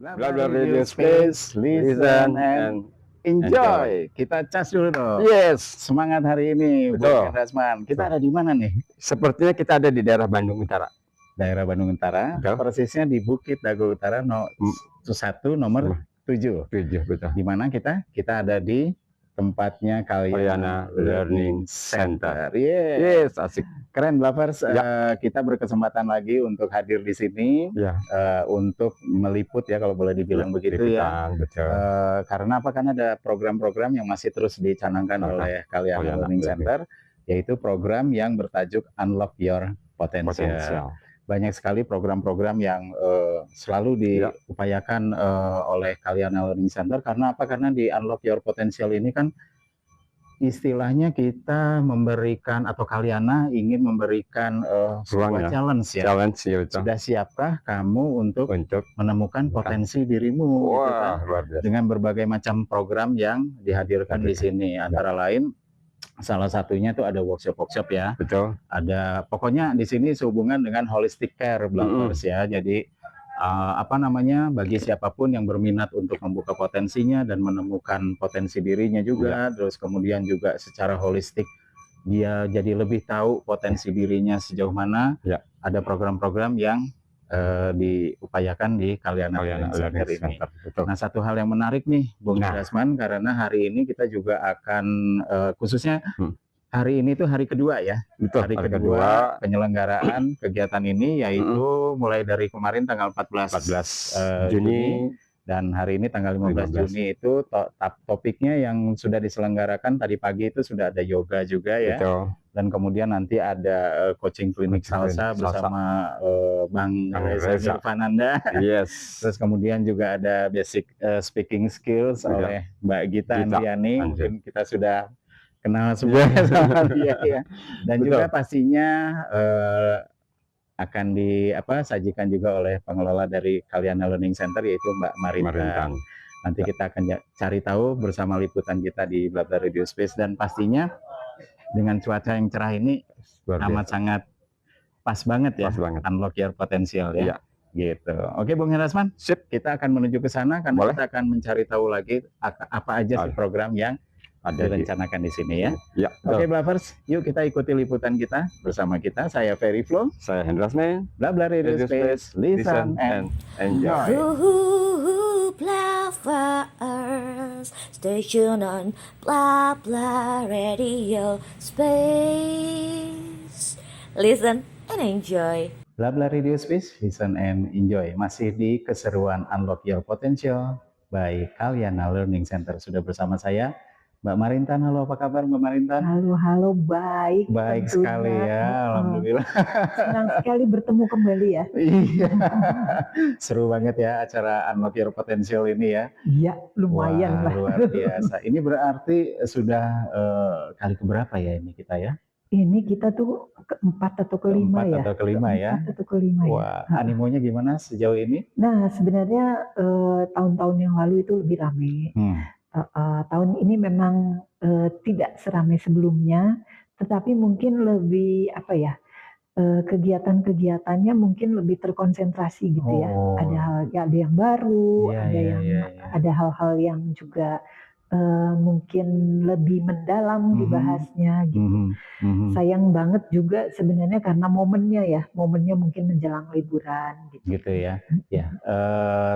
Bla bla radio space, listen and enjoy. Kita cas dulu dong. Yes, Semangat hari ini, betul. Bung Rasman. Kita ada di mana nih? Sepertinya kita ada di daerah Bandung Utara. Daerah Bandung Utara, Betul. persisnya di Bukit Dago Utara, 1 nomor 7. 7, betul. Di mana kita? Kita ada di tempatnya Kalyana Learning Center. Yes, asik. keren Blavers. Ya. Kita berkesempatan lagi untuk hadir di sini, Ya. untuk meliput ya kalau boleh dibilang begitu ya. Betul. Karena apa? Karena ada program-program yang masih terus dicanangkan oleh Kalyana Learning Center, yaitu program yang bertajuk Unlock Your Potential. Banyak sekali program-program yang selalu diupayakan oleh Kalyana Learning Center. Karena apa? Karena di Unlock Your Potential ini kan istilahnya kita memberikan, atau Kalyana ingin memberikan sebuah challenge ya. Sudah siapkah kamu untuk menemukan potensi dirimu? Gitu kan? Dengan berbagai macam program yang dihadirkan di sini. Antara lain salah satunya itu ada workshop ya. Betul. Ada, pokoknya di sini sehubungan dengan holistic care Blavers ya. Jadi bagi siapapun yang berminat untuk membuka potensinya dan menemukan potensi dirinya juga, terus kemudian juga secara holistik dia jadi lebih tahu potensi dirinya sejauh mana. Ada program-program yang diupayakan di Kalyana Learning Center ini. Nah, satu hal yang menarik nih Bung Rasman, karena hari ini kita juga akan khususnya hari ini tuh hari kedua ya. Betul, hari kedua penyelenggaraan kegiatan ini, yaitu mulai dari kemarin tanggal 14 Juni dan hari ini tanggal 15 Juni itu topiknya yang sudah diselenggarakan tadi pagi itu sudah ada yoga juga ya. Betul. Dan kemudian nanti ada coaching klinik salsa bersama Bang Reza Nirvananda. Yes. Terus kemudian juga ada basic speaking skills oleh Mbak Gita Andriani. Mungkin kita sudah kenal semua sama dia ya. Dan juga pastinya akan sajikan juga oleh pengelola dari Kalyana Learning Center, yaitu Mbak Marintan. Nanti kita akan cari tahu bersama liputan kita di Bla Bla Radio Space, dan pastinya dengan cuaca yang cerah ini amat sangat pas banget ya. Unlock Your Potential ya. Gitu. Oke Bung Rasman, sip, kita akan menuju ke sana karena kita akan mencari tahu lagi apa aja sih program yang direncanakan di sini ya. Oke Blavers, yuk kita ikuti liputan kita bersama kita. Saya Ferry Flow, saya Hendrasman. Bla Bla Radio Space, listen and enjoy. Blavers, station on Bla Bla Radio Space, listen and enjoy. Bla Bla Radio Space, listen and enjoy. Masih di keseruan Unlock Your Potential by Kalyana Learning Center. Sudah bersama saya Mbak Marintan. Halo, apa kabar Mbak Marintan? Halo, baik. Baik sekali ya, alhamdulillah. Senang sekali bertemu kembali ya. Iya, seru banget ya acara Unlock Your Potential ini ya. Iya, lumayan lah. Luar biasa. Ini berarti sudah kali keberapa ya ini kita ya? Ini kita tuh keempat atau kelima ya. Keempat atau kelima ya. Wah, animonya gimana sejauh ini? Nah, sebenarnya tahun-tahun yang lalu itu lebih ramai. Tahun ini memang tidak seramai sebelumnya, tetapi mungkin lebih kegiatan-kegiatannya mungkin lebih terkonsentrasi gitu ya. Ada yang baru, ada hal-hal yang juga mungkin lebih mendalam dibahasnya gitu. Sayang banget juga sebenarnya karena momennya mungkin menjelang liburan gitu ya.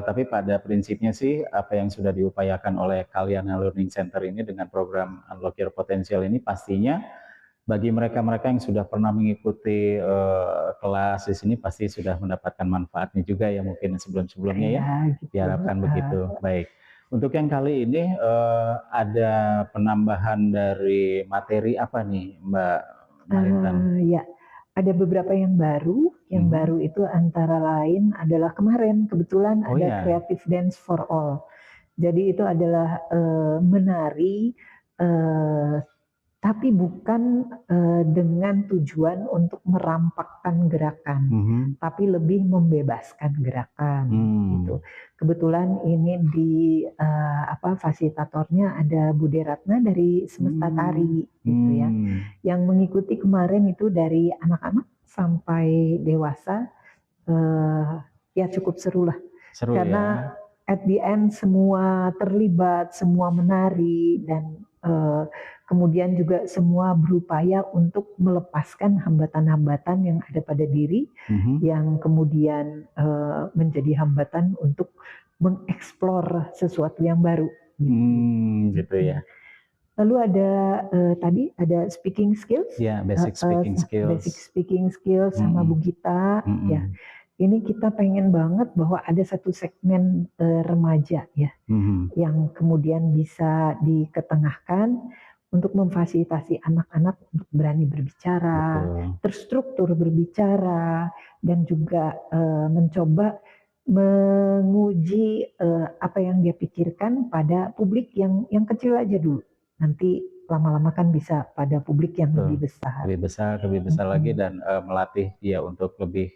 Tapi pada prinsipnya sih apa yang sudah diupayakan oleh Kalyana Learning Center ini dengan program Unlock Your Potential ini, pastinya bagi mereka-mereka yang sudah pernah mengikuti kelas di sini pasti sudah mendapatkan manfaatnya juga ya, mungkin sebelum-sebelumnya ya. Gitu. Diharapkan begitu. Baik. Untuk yang kali ini ada penambahan dari materi apa nih Mbak Marintan? Ada beberapa yang baru. Yang baru itu antara lain adalah kemarin kebetulan ada Creative Dance for All. Jadi itu adalah menari, tapi bukan dengan tujuan untuk merampakkan gerakan, tapi lebih membebaskan gerakan. Gitu. Kebetulan ini di fasilitatornya ada Bude Ratna dari Semesta Tari, gitu ya. Yang mengikuti kemarin itu dari anak-anak sampai dewasa, ya cukup seru lah. Seru karena at the end semua terlibat, semua menari, dan kemudian juga semua berupaya untuk melepaskan hambatan-hambatan yang ada pada diri, yang kemudian menjadi hambatan untuk mengeksplor sesuatu yang baru. Gitu ya. Lalu ada tadi ada speaking skills, Ya, basic speaking skills. Basic speaking skills sama Bu Gita, ya. Ini kita pengen banget bahwa ada satu segmen remaja ya, yang kemudian bisa diketengahkan untuk memfasilitasi anak-anak untuk berani berbicara, terstruktur berbicara, dan juga mencoba menguji apa yang dia pikirkan pada publik yang kecil aja dulu. Nanti lama-lama kan bisa pada publik yang lebih besar. Lebih besar lagi, dan melatih dia untuk lebih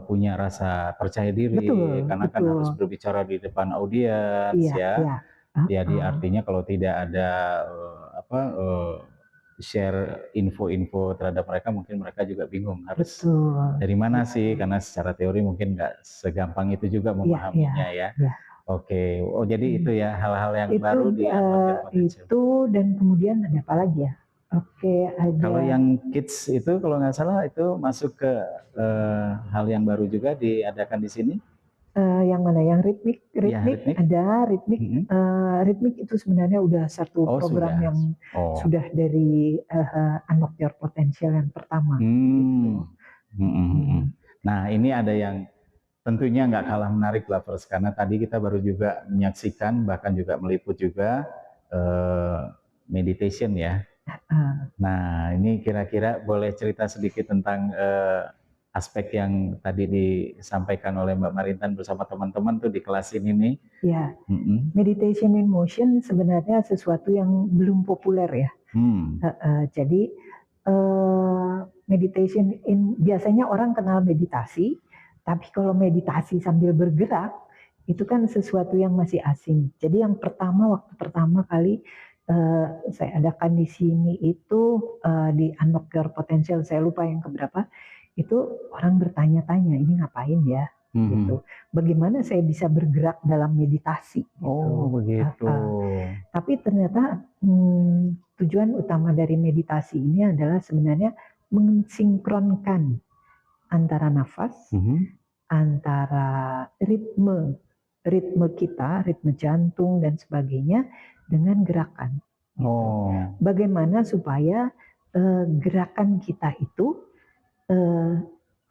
punya rasa percaya diri, karena kan harus berbicara di depan audiens, ya. Jadi artinya kalau tidak ada share info-info terhadap mereka, mungkin mereka juga bingung harus dari mana sih, karena secara teori mungkin nggak segampang itu juga memahaminya, ya. Oke, jadi itu ya hal-hal yang baru di itu, dan kemudian ada apa lagi ya? Oke, ada. Kalau yang kids itu kalau nggak salah itu masuk ke hal yang baru juga diadakan di sini. Yang mana? Yang ritmik? Ya, ritmik. Ada ritmik. Ritmik itu sebenarnya udah satu program yang sudah dari Unlock Your Potential yang pertama. Gitu. Nah, ini ada yang tentunya nggak kalah menarik lovers, karena tadi kita baru juga menyaksikan, bahkan juga meliput juga meditation ya. Nah, ini kira-kira boleh cerita sedikit tentang aspek yang tadi disampaikan oleh Mbak Marintan bersama teman-teman tuh di kelas ini nih. Ya, meditation in motion sebenarnya sesuatu yang belum populer ya. Jadi meditation biasanya orang kenal meditasi, tapi kalau meditasi sambil bergerak itu kan sesuatu yang masih asing. Jadi yang waktu pertama kali saya adakan di sini itu di Unlock Your Potential, saya lupa yang keberapa, itu orang bertanya-tanya, ini ngapain ya? Gitu. Bagaimana saya bisa bergerak dalam meditasi? Gitu. Oh, begitu. Tapi ternyata tujuan utama dari meditasi ini adalah sebenarnya mensinkronkan antara nafas, antara ritme kita, ritme jantung dan sebagainya, dengan gerakan. Bagaimana supaya gerakan kita itu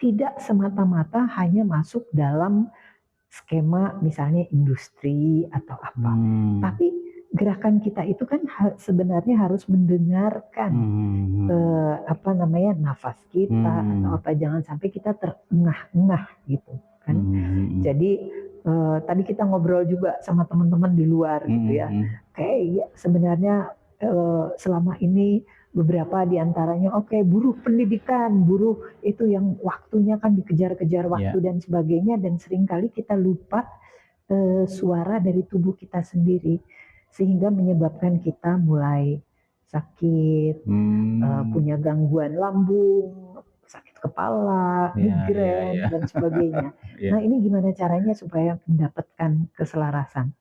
tidak semata-mata hanya masuk dalam skema misalnya industri atau apa, tapi gerakan kita itu kan sebenarnya harus mendengarkan nafas kita atau apa, jangan sampai kita terengah-engah gitu kan. Jadi tadi kita ngobrol juga sama teman-teman di luar gitu ya, kayak sebenarnya selama ini beberapa diantaranya buruh pendidikan, buruh itu yang waktunya kan dikejar-kejar waktu dan sebagainya, dan seringkali kita lupa suara dari tubuh kita sendiri, sehingga menyebabkan kita mulai sakit, punya gangguan lambung, sakit kepala, migrain dan sebagainya. Nah, ini gimana caranya supaya mendapatkan keselarasan?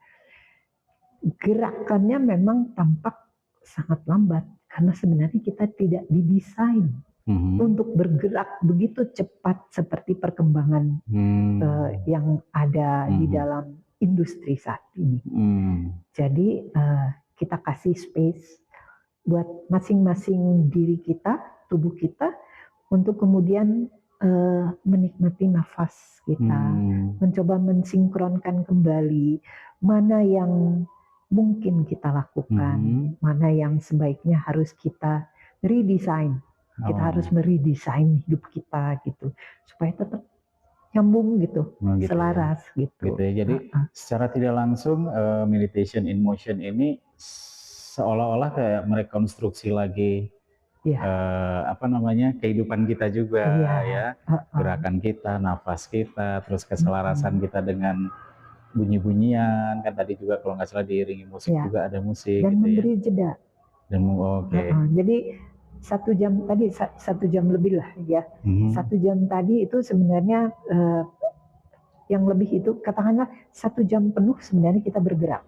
Gerakannya memang tampak sangat lambat, karena sebenarnya kita tidak didesain untuk bergerak begitu cepat seperti perkembangan yang ada di dalam industri saat ini. Jadi kita kasih space buat masing-masing diri kita, tubuh kita, untuk kemudian menikmati nafas kita, mencoba mensinkronkan kembali mana yang mungkin kita lakukan, mana yang sebaiknya harus kita redesign. Kita harus meredesign hidup kita gitu, supaya tetap nyambung gitu, selaras ya. Gitu. Ya. Jadi secara tidak langsung meditation in motion ini seolah-olah kayak merekonstruksi lagi kehidupan kita juga, ya, gerakan kita, nafas kita, terus keselarasan kita dengan bunyi-bunyian, kan tadi juga kalau nggak salah diiringi musik juga ada musik. Dan gitu memberi jeda. Dan jadi 1 jam tadi, 1 jam lebih lah ya. 1 jam tadi itu sebenarnya yang lebih itu katakanlah 1 jam penuh sebenarnya kita bergerak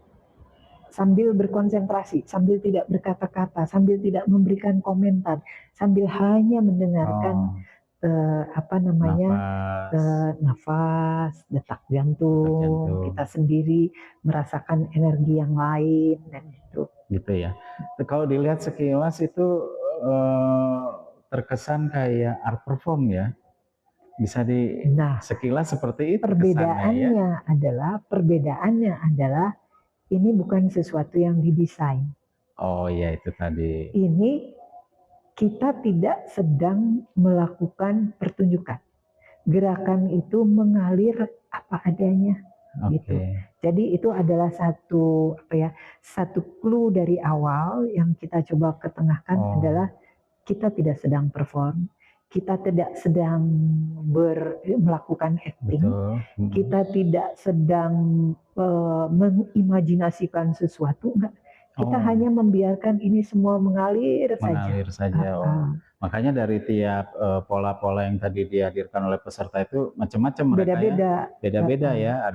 sambil berkonsentrasi, sambil tidak berkata-kata, sambil tidak memberikan komentar, sambil hanya mendengarkan nafas, detak jantung, kita sendiri merasakan energi yang lain dan itu. Gitu ya. Kalau dilihat sekilas itu terkesan kayak art perform ya. Bisa sekilas seperti itu. Perbedaannya adalah ini bukan sesuatu yang didesain. Oh ya, itu tadi. Ini kita tidak sedang melakukan pertunjukan. Gerakan itu mengalir apa adanya. Gitu. Jadi itu adalah satu clue dari awal yang kita coba ketengahkan adalah kita tidak sedang perform, kita tidak sedang melakukan acting, kita tidak sedang mengimajinasikan sesuatu, enggak. Kita hanya membiarkan ini semua mengalir saja. Makanya dari tiap pola-pola yang tadi dihadirkan oleh peserta itu macam-macam mereka beda-beda ya.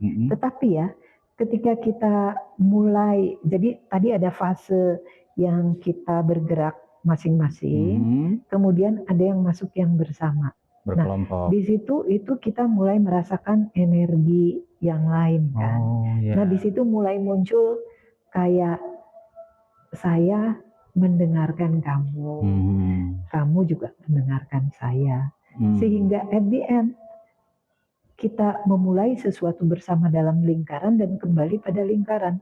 Tetapi ya, ketika kita mulai, jadi tadi ada fase yang kita bergerak masing-masing, kemudian ada yang masuk yang bersama. Berkelompok. Nah, di situ itu kita mulai merasakan energi yang lain kan. Nah, di situ mulai muncul kayak saya mendengarkan kamu, kamu juga mendengarkan saya, sehingga at the end kita memulai sesuatu bersama dalam lingkaran dan kembali pada lingkaran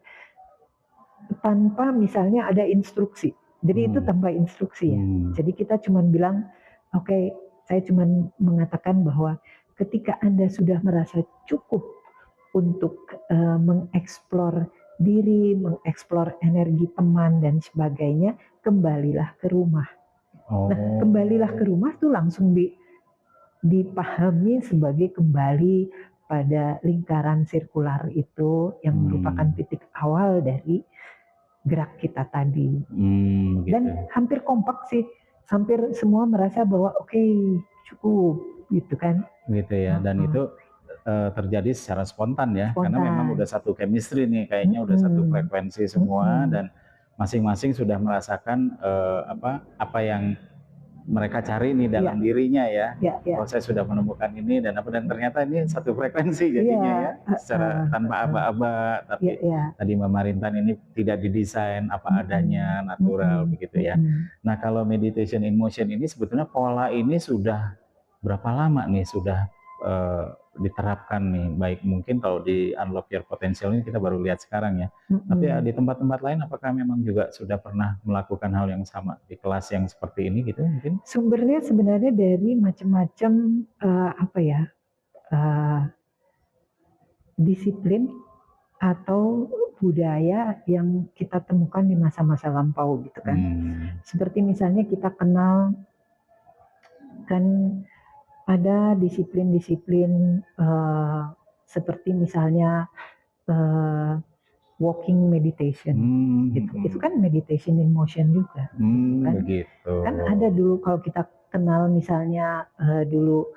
tanpa misalnya ada instruksi. Jadi itu tanpa instruksi ya. Jadi kita cuma bilang, oke, saya cuma mengatakan bahwa ketika Anda sudah merasa cukup untuk mengeksplor diri, mengeksplor energi teman dan sebagainya, kembalilah ke rumah. Nah, kembalilah ke rumah tuh langsung dipahami sebagai kembali pada lingkaran sirkular itu yang merupakan titik awal dari gerak kita tadi. Gitu. Dan hampir kompak sih, hampir semua merasa bahwa oke, cukup gitu kan. Gitu ya, dan itu terjadi secara spontan ya, karena memang udah satu chemistry nih, kayaknya udah satu frekuensi semua, dan masing-masing sudah merasakan apa yang mereka cari nih dalam dirinya ya. Oh, saya sudah menemukan ini dan ternyata ini satu frekuensi jadinya ya, secara tanpa aba-aba, tapi tadi Mbak Marintan ini tidak didesain apa adanya, natural begitu ya. Nah, kalau meditation in motion ini sebetulnya pola ini sudah berapa lama nih sudah diterapkan nih, baik mungkin kalau di Unlock Your Potential ini kita baru lihat sekarang ya, tapi di tempat-tempat lain apakah memang juga sudah pernah melakukan hal yang sama di kelas yang seperti ini gitu mungkin? Sumbernya sebenarnya dari macam-macam disiplin atau budaya yang kita temukan di masa-masa lampau gitu kan. Seperti misalnya kita kenal kan ada disiplin-disiplin seperti misalnya walking meditation, gitu. Itu kan meditation in motion juga, kan? Begitu. Kan ada dulu kalau kita kenal misalnya dulu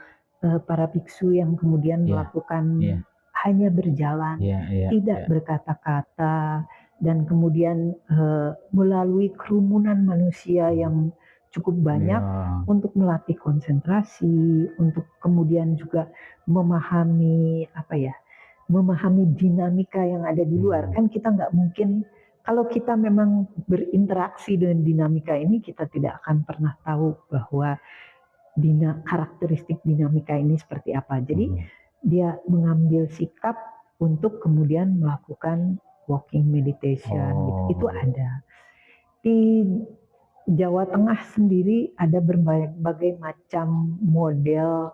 para biksu yang kemudian melakukan hanya berjalan, tidak berkata-kata, dan kemudian melalui kerumunan manusia yang cukup banyak untuk melatih konsentrasi, untuk kemudian juga memahami memahami dinamika yang ada di luar. Kan kita nggak mungkin, kalau kita memang berinteraksi dengan dinamika ini, kita tidak akan pernah tahu bahwa karakteristik dinamika ini seperti apa. Jadi dia mengambil sikap untuk kemudian melakukan walking meditation, gitu. Itu ada. Di Jawa Tengah sendiri ada berbagai macam model,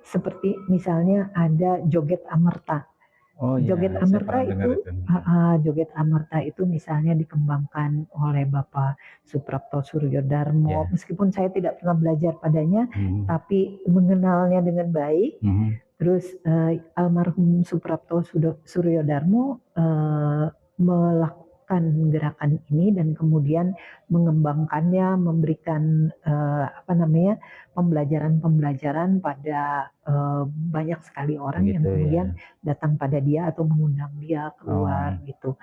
seperti misalnya ada joget amerta. Joget amerta itu misalnya dikembangkan oleh Bapak Suprapto Suryodarmo. Meskipun saya tidak pernah belajar padanya, tapi mengenalnya dengan baik. Terus almarhum Suprapto Suryodarmo melakukan gerakan ini dan kemudian mengembangkannya, memberikan pembelajaran-pembelajaran pada banyak sekali orang yang Gitu kemudian ya. datang pada dia atau mengundang dia keluar gitu.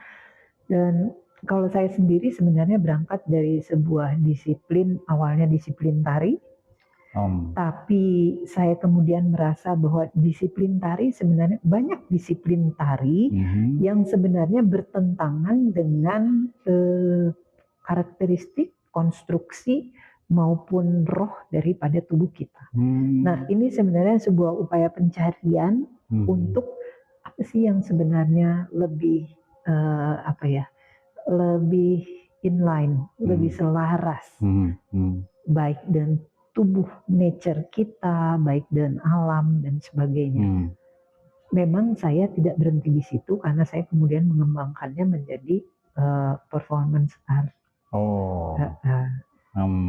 Dan kalau saya sendiri sebenarnya berangkat dari sebuah disiplin, awalnya disiplin tari, tapi saya kemudian merasa bahwa disiplin tari sebenarnya banyak disiplin tari yang sebenarnya bertentangan dengan karakteristik, konstruksi maupun roh daripada tubuh kita. Nah, ini sebenarnya sebuah upaya pencarian untuk apa sih yang sebenarnya lebih lebih inline, lebih selaras, baik dengan tubuh nature kita, baik dengan alam dan sebagainya. Memang saya tidak berhenti di situ karena saya kemudian mengembangkannya menjadi performance art.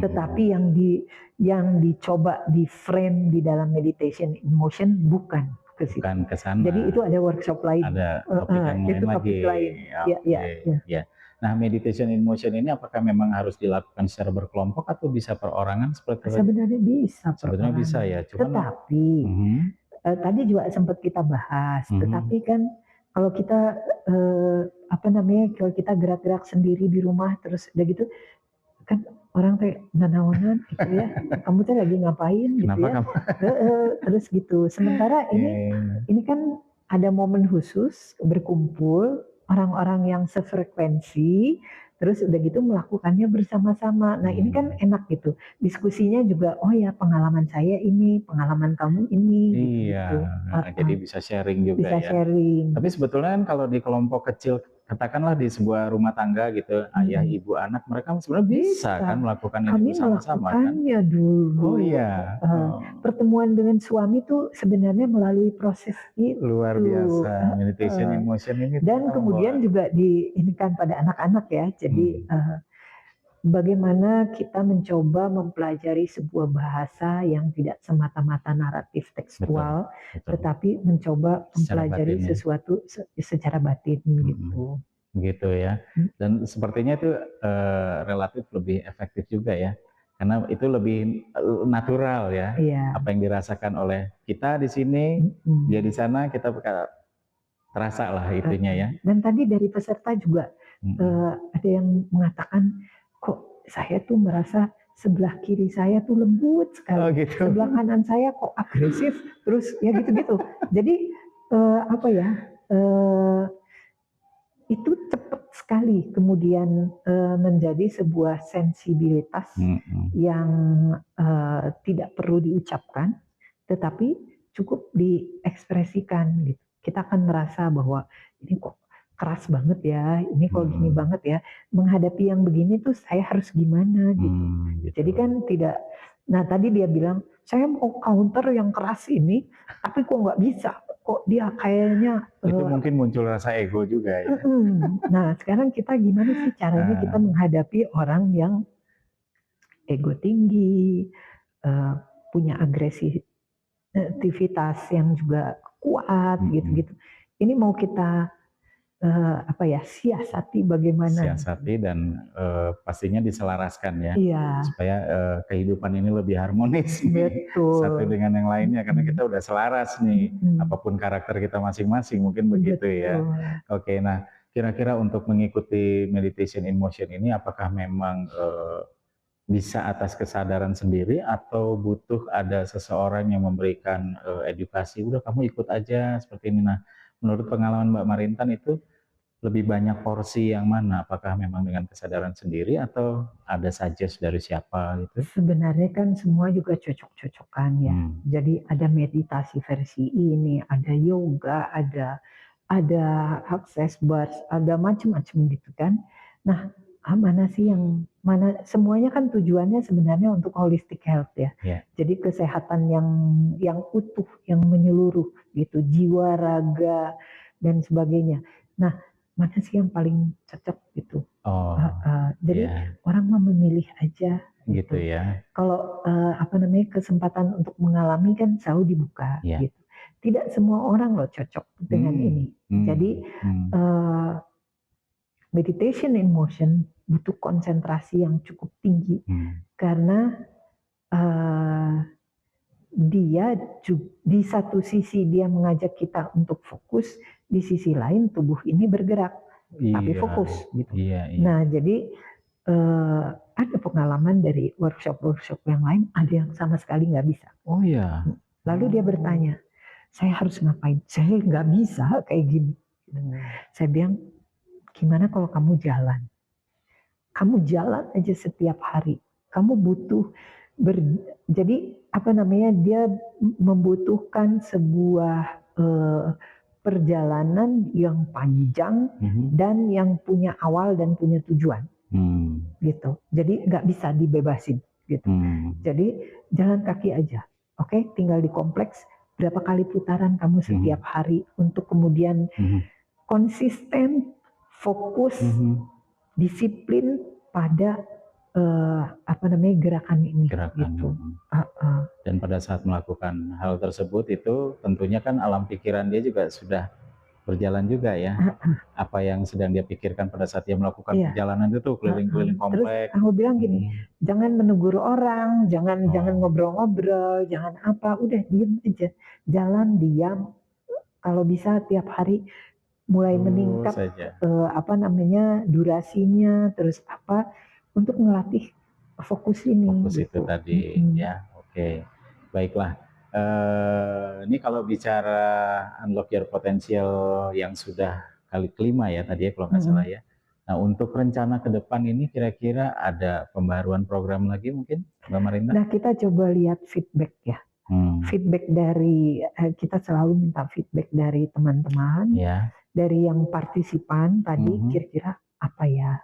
Tetapi yang dicoba di frame di dalam meditation in motion bukan ke situ. Bukan ke sana. Jadi itu ada workshop lain. Ada topik yang lain itu topik lagi. lain. Ya. Nah, meditation in motion ini apakah memang harus dilakukan secara berkelompok atau bisa perorangan seperti itu? Sebenarnya bisa. Sebenarnya bisa ya. Cuman, tetapi tadi juga sempat kita bahas. Tetapi kan kalau kita kalau kita gerak-gerak sendiri di rumah terus udah gitu kan orang kayak nanaonan gitu ya. Kamu tuh lagi ngapain gitu. Kenapa ya. kamu? Terus gitu. Sementara ini kan ada momen khusus berkumpul orang-orang yang sefrekuensi, terus udah gitu melakukannya bersama-sama. Nah ini kan enak gitu. Diskusinya juga, oh ya pengalaman saya ini, pengalaman kamu ini. Iya, gitu. jadi bisa sharing juga Bisa ya. sharing. Tapi sebetulnya kan kalau di kelompok kecil, katakanlah di sebuah rumah tangga gitu, ayah, ibu, anak, mereka sebenarnya bisa kan melakukan itu Kami bersama-sama kan? melakukannya dulu. Oh iya. Pertemuan dengan suami tuh sebenarnya melalui proses itu. Luar biasa, meditation in motion ini. Dan kemudian juga ini kan pada anak-anak ya. Jadi bagaimana kita mencoba mempelajari sebuah bahasa yang tidak semata-mata naratif tekstual, tetapi mencoba mempelajari sesuatu secara batin gitu. Gitu ya. Dan sepertinya itu relatif lebih efektif juga ya. Karena itu lebih natural ya. Apa yang dirasakan oleh kita di sini, dia di sana, kita terasa lah itunya ya. Dan tadi dari peserta juga ada yang mengatakan, kok saya tuh merasa sebelah kiri saya tuh lembut sekali, sebelah kanan saya kok agresif, terus ya gitu-gitu. Jadi itu cepat sekali kemudian menjadi sebuah sensibilitas yang tidak perlu diucapkan, tetapi cukup diekspresikan gitu. Kita akan merasa bahwa ini kok keras banget ya, ini kok gini banget ya, menghadapi yang begini tuh saya harus gimana gitu. Jadi kan tidak, nah tadi dia bilang, saya mau counter yang keras ini, tapi kok nggak bisa, kok dia kayaknya... Itu mungkin muncul rasa ego juga ya. Nah sekarang kita gimana sih caranya kita menghadapi orang yang ego tinggi, punya agresivitas yang juga kuat gitu-gitu. Ini mau kita siasati bagaimana? Siasati dan pastinya diselaraskan ya, iya. Supaya kehidupan ini lebih harmonis. Betul. Satu dengan yang lainnya karena kita udah selaras nih, apapun karakter kita masing-masing mungkin begitu. Betul. Ya. Oke, nah kira-kira untuk mengikuti meditation in motion ini apakah memang bisa atas kesadaran sendiri atau butuh ada seseorang yang memberikan edukasi, udah kamu ikut aja seperti ini. Nah, menurut pengalaman Mbak Marintan itu lebih banyak porsi yang mana? Apakah memang dengan kesadaran sendiri atau ada suggest dari siapa gitu? Sebenarnya kan semua juga cocok-cocokan ya. Jadi ada meditasi versi ini, ada yoga, ada access bars, ada macam-macam gitu kan. Nah, mana sih yang mana? Semuanya kan tujuannya sebenarnya untuk holistic health ya. Jadi kesehatan yang utuh, yang menyeluruh gitu, jiwa, raga dan sebagainya. Nah, mana sih yang paling cocok gitu? Jadi orang mau memilih aja gitu ya. Kalau kesempatan untuk mengalami kan selalu dibuka gitu. Tidak semua orang loh cocok dengan ini. Jadi Meditation in motion butuh konsentrasi yang cukup tinggi karena dia di satu sisi dia mengajak kita untuk fokus, di sisi lain tubuh ini bergerak tapi fokus gitu. Nah, jadi ada pengalaman dari workshop yang lain, ada yang sama sekali nggak bisa. Oh iya. Lalu dia bertanya, saya harus ngapain? Saya nggak bisa kayak gini. Saya bilang, gimana kalau kamu jalan? Kamu jalan aja setiap hari. Kamu butuh jadi dia membutuhkan sebuah perjalanan yang panjang dan yang punya awal dan punya tujuan. Gitu. Jadi nggak bisa dibebasin gitu. Jadi jalan kaki aja. Oke, tinggal di kompleks, berapa kali putaran kamu setiap hari untuk kemudian konsisten, fokus, disiplin pada gerakan ini. Gitu. Dan pada saat melakukan hal tersebut itu tentunya kan alam pikiran dia juga sudah berjalan juga ya. Apa yang sedang dia pikirkan pada saat dia melakukan perjalanan itu keliling-keliling kompleks. Terus aku bilang gini, jangan menegur orang, jangan ngobrol-ngobrol, jangan apa, udah diem aja, jalan diam. Kalau bisa tiap hari mulai meningkat durasinya, terus untuk melatih fokus ini. Fokus gitu. Itu tadi ya, oke. Baiklah. Ini kalau bicara unlock your potential yang sudah kali kelima ya tadi ya kalau nggak salah ya. Nah, untuk rencana ke depan ini kira-kira ada pembaruan program lagi mungkin, Mbak Marinda? Nah, kita coba lihat feedback ya. Feedback dari kita selalu minta feedback dari teman-teman, dari yang partisipan tadi kira-kira apa ya?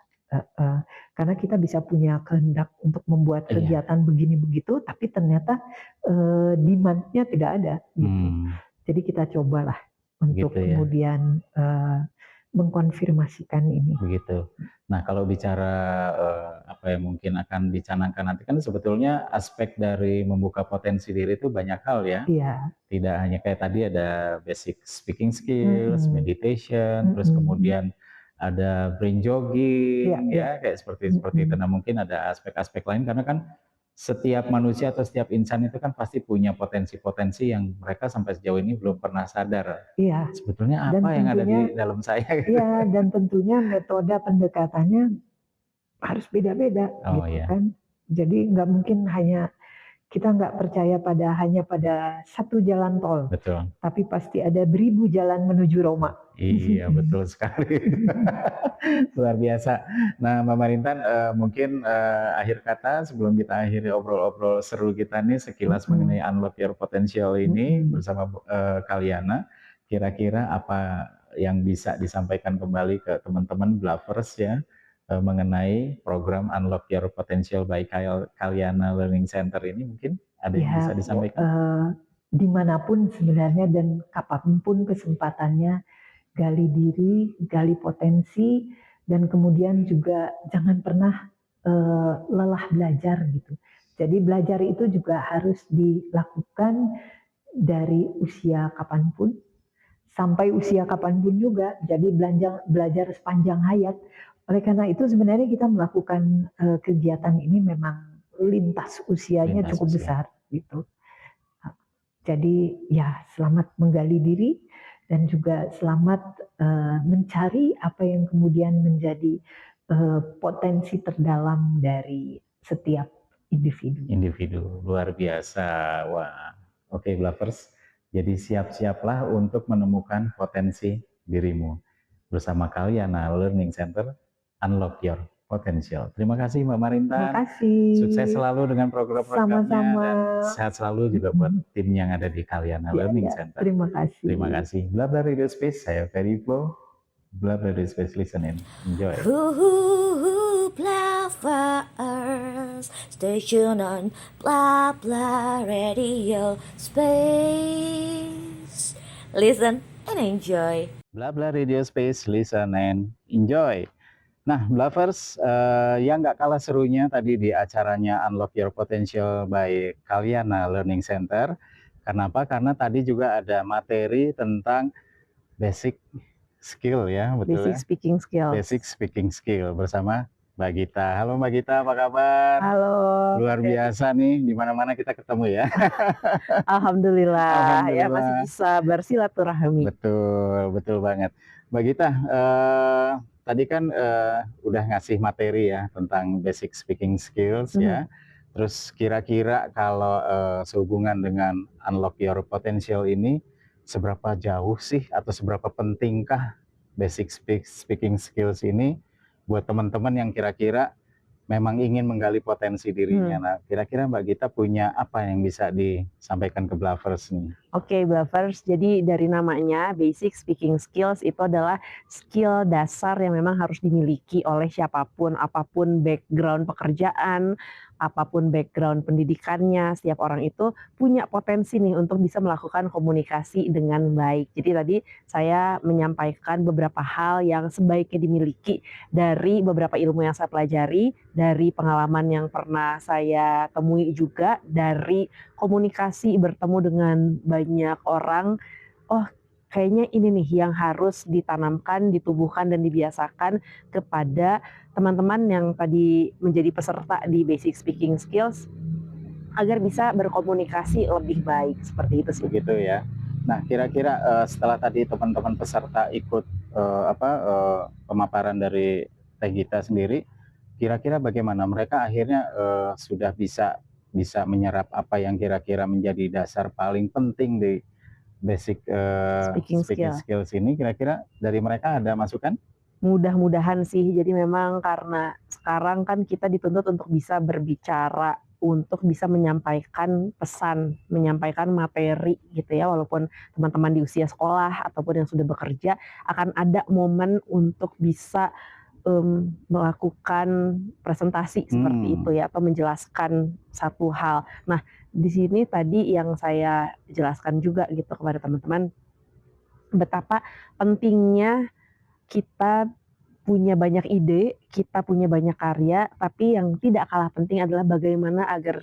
Karena kita bisa punya kehendak untuk membuat kegiatan begini begitu, tapi ternyata demand-nya tidak ada. Gitu. Jadi kita cobalah untuk kemudian mengkonfirmasikan ini. Begitu. Nah, kalau bicara apa yang mungkin akan dicanangkan nanti kan sebetulnya aspek dari membuka potensi diri itu banyak hal ya. Tidak hanya kayak tadi ada basic speaking skills, meditation, terus kemudian ada brain jogging, kayak seperti itu. Nah, mungkin ada aspek-aspek lain karena kan setiap manusia atau setiap insan itu kan pasti punya potensi-potensi yang mereka sampai sejauh ini belum pernah sadar. Sebetulnya apa yang ada di dalam saya? Dan tentunya metode pendekatannya harus beda-beda, kan. Jadi nggak mungkin kita nggak percaya hanya pada satu jalan tol. Betul. Tapi pasti ada beribu jalan menuju Roma. Iya, betul sekali. Luar biasa. Nah, Mbak Marintan, mungkin akhir kata sebelum kita akhiri obrol-obrol seru kita nih sekilas mengenai Unlock Your Potential ini bersama Kalyana, kira-kira apa yang bisa disampaikan kembali ke teman-teman Bluffers ya mengenai program Unlock Your Potential by Kalyana Learning Center ini, mungkin ada yang bisa disampaikan? Dimanapun sebenarnya dan kapanpun kesempatannya, gali diri, gali potensi, dan kemudian juga jangan pernah lelah belajar gitu. Jadi belajar itu juga harus dilakukan dari usia kapanpun sampai usia kapanpun juga. Jadi belajar sepanjang hayat. Oleh karena itu sebenarnya kita melakukan kegiatan ini memang lintas usianya cukup besar gitu. Jadi ya selamat menggali diri dan juga selamat mencari apa yang kemudian menjadi potensi terdalam dari setiap individu. Luar biasa. Wah, oke Bluffers. Jadi siap-siaplah untuk menemukan potensi dirimu bersama Kalyana Learning Center. Unlock Your Potential. Terima kasih Mbak Marintan. Terima kasih. Sukses selalu dengan program-programnya dan sehat selalu juga buat tim yang ada di Kalyana Learning Center. Terima kasih. Terima kasy. Blah Blah Radio Space, saya Ferry Flo. Blah Blah Radio Space, listen in. Enjoy. Bluffers, station on Blah Blah Radio Space. Listen and enjoy. Blah Blah Radio Space, listen and enjoy. Nah, Bluffers, yang nggak kalah serunya tadi di acaranya Unlock Your Potential by Kalyana Learning Center. Kenapa? Karena tadi juga ada materi tentang basic skill ya, betul Basic ya. speaking skills. Basic speaking skill bersama Mbak Gita. Halo Mbak Gita, apa kabar? Halo. Luar biasa nih, di mana-mana kita ketemu ya. Alhamdulillah, ya masih Alhamdulillah. bisa bersilaturahmi. Betul, betul banget. Mbak Gita, tadi kan udah ngasih materi ya tentang basic speaking skills ya. Terus kira-kira kalau sehubungan dengan unlock your potential ini, seberapa jauh sih atau seberapa pentingkah basic speaking skills ini buat teman-teman yang kira-kira memang ingin menggali potensi dirinya. Nah, kira-kira Mbak Gita punya apa yang bisa disampaikan ke Bluffers nih? Oke, Bluffers, jadi dari namanya basic speaking skills itu adalah skill dasar yang memang harus dimiliki oleh siapapun, apapun background pekerjaan, apapun background pendidikannya, setiap orang itu punya potensi nih untuk bisa melakukan komunikasi dengan baik. Jadi tadi saya menyampaikan beberapa hal yang sebaiknya dimiliki dari beberapa ilmu yang saya pelajari, dari pengalaman yang pernah saya temui juga, dari komunikasi bertemu dengan banyak orang. Oh, kayaknya ini nih yang harus ditanamkan, ditubuhkan, dan dibiasakan kepada teman-teman yang tadi menjadi peserta di basic speaking skills agar bisa berkomunikasi lebih baik, seperti itu sih. Begitu ya. Nah, kira-kira setelah tadi teman-teman peserta ikut pemaparan dari Teh Gita sendiri, kira-kira bagaimana mereka akhirnya sudah bisa menyerap apa yang kira-kira menjadi dasar paling penting di basic speaking skills ini? Kira-kira dari mereka ada masukan? Mudah-mudahan sih. Jadi memang karena sekarang kan kita dituntut untuk bisa berbicara, untuk bisa menyampaikan pesan, menyampaikan materi gitu ya. Walaupun teman-teman di usia sekolah ataupun yang sudah bekerja akan ada momen untuk bisa melakukan presentasi seperti itu ya, atau menjelaskan satu hal. Nah, di sini tadi yang saya jelaskan juga gitu kepada teman-teman, betapa pentingnya kita punya banyak ide, kita punya banyak karya, tapi yang tidak kalah penting adalah bagaimana agar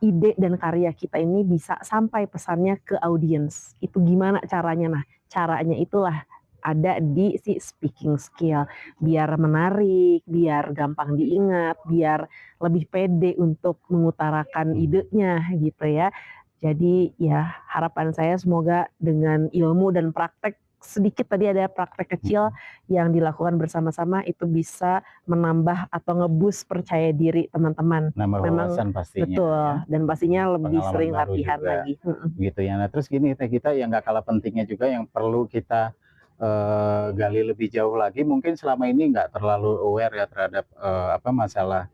ide dan karya kita ini bisa sampai pesannya ke audiens. Itu gimana caranya? Nah, caranya itulah ada di si speaking skill. Biar menarik, biar gampang diingat, biar lebih pede untuk mengutarakan idenya gitu ya. Jadi ya harapan saya semoga dengan ilmu dan praktek, sedikit tadi ada praktek kecil yang dilakukan bersama-sama, itu bisa menambah atau ngeboost percaya diri teman-teman. Nambah wawasan pastinya. Betul, ya. Dan pastinya lebih Pengalaman sering baru latihan juga, lagi. Gitu ya. Nah, terus gini Teh Gita, yang nggak kalah pentingnya juga yang perlu kita gali lebih jauh lagi, mungkin selama ini nggak terlalu aware ya terhadap masalah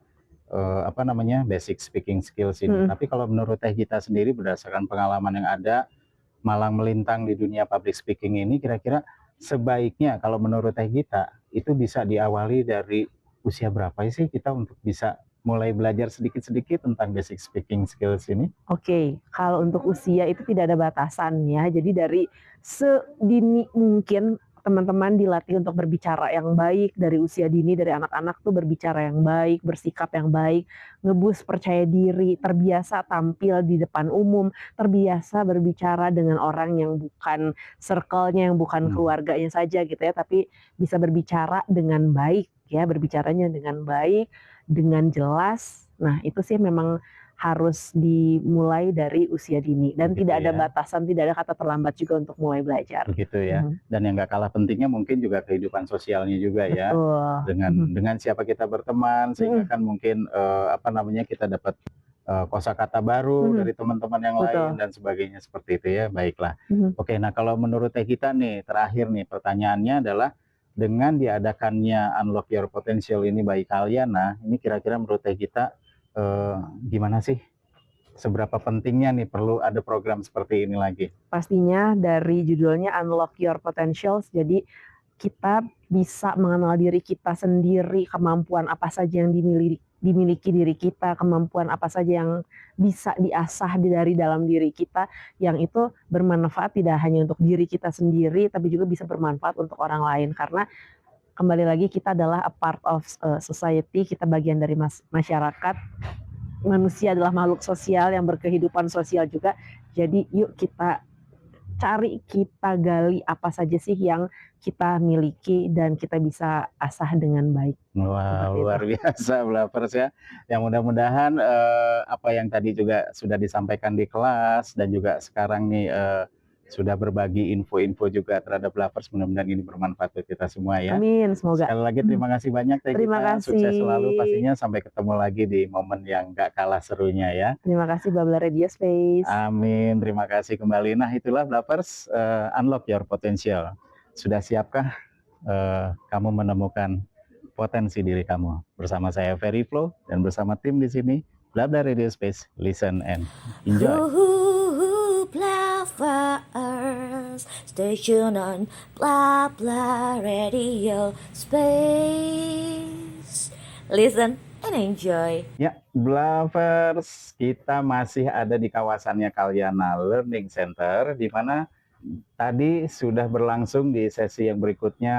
basic speaking skills ini. Tapi kalau menurut Teh Gita sendiri, berdasarkan pengalaman yang ada malang melintang di dunia public speaking ini, kira-kira sebaiknya kalau menurut Teh Gita itu bisa diawali dari usia berapa sih kita untuk bisa mulai belajar sedikit-sedikit tentang basic speaking skills ini? Oke, kalau untuk usia itu tidak ada batasan ya. Jadi dari sedini mungkin teman-teman dilatih untuk berbicara yang baik dari usia dini, dari anak-anak tuh berbicara yang baik, bersikap yang baik, ngeboost percaya diri, terbiasa tampil di depan umum, terbiasa berbicara dengan orang yang bukan circle-nya, yang bukan keluarganya saja gitu ya, tapi bisa berbicara dengan baik ya, berbicaranya dengan baik, dengan jelas. Nah, itu sih memang harus dimulai dari usia dini, dan Begitu tidak ada ya. batasan, tidak ada kata terlambat juga untuk mulai belajar. Begitu ya. Dan yang nggak kalah pentingnya mungkin juga kehidupan sosialnya juga ya. Betul. Dengan siapa kita berteman, sehingga kan mungkin kita dapat kosakata baru dari teman-teman yang lain dan sebagainya, seperti itu ya. Baiklah. Oke, nah kalau menurut Teh Gita nih, terakhir nih pertanyaannya adalah, dengan diadakannya Unlock Your Potential ini by Kalyana, ini kira-kira menurut Teh Gita gimana sih? Seberapa pentingnya nih perlu ada program seperti ini lagi? Pastinya dari judulnya Unlock Your Potentials, jadi kita bisa mengenal diri kita sendiri, kemampuan apa saja yang dimiliki diri kita, kemampuan apa saja yang bisa diasah dari dalam diri kita, yang itu bermanfaat tidak hanya untuk diri kita sendiri, tapi juga bisa bermanfaat untuk orang lain. Karena kembali lagi kita adalah a part of society, kita bagian dari masyarakat. Manusia adalah makhluk sosial yang berkehidupan sosial juga. Jadi yuk kita cari, kita gali apa saja sih yang kita miliki dan kita bisa asah dengan baik. Wah, luar biasa Blavers ya. Yang mudah-mudahan apa yang tadi juga sudah disampaikan di kelas dan juga sekarang nih sudah berbagi info-info juga terhadap Blavers, mudah-mudahan ini bermanfaat buat kita semua ya. Amin, semoga. Sekali lagi terima kasih banyak Teh Terima Gita. kasih. Sukses selalu pastinya, sampai ketemu lagi di momen yang gak kalah serunya ya. Terima kasih Babla Radio Space. Amin, terima kasih kembali. Nah itulah Blavers, unlock your potential. Sudah siapkah kamu menemukan potensi diri kamu? Bersama saya Ferry Flow dan bersama tim di sini, Blabla Radio Space, listen and enjoy. Blavers, station on Blabla Radio Space, listen and enjoy. Ya, Blavers, kita masih ada di kawasannya Kalyana Learning Center, di mana tadi sudah berlangsung di sesi yang berikutnya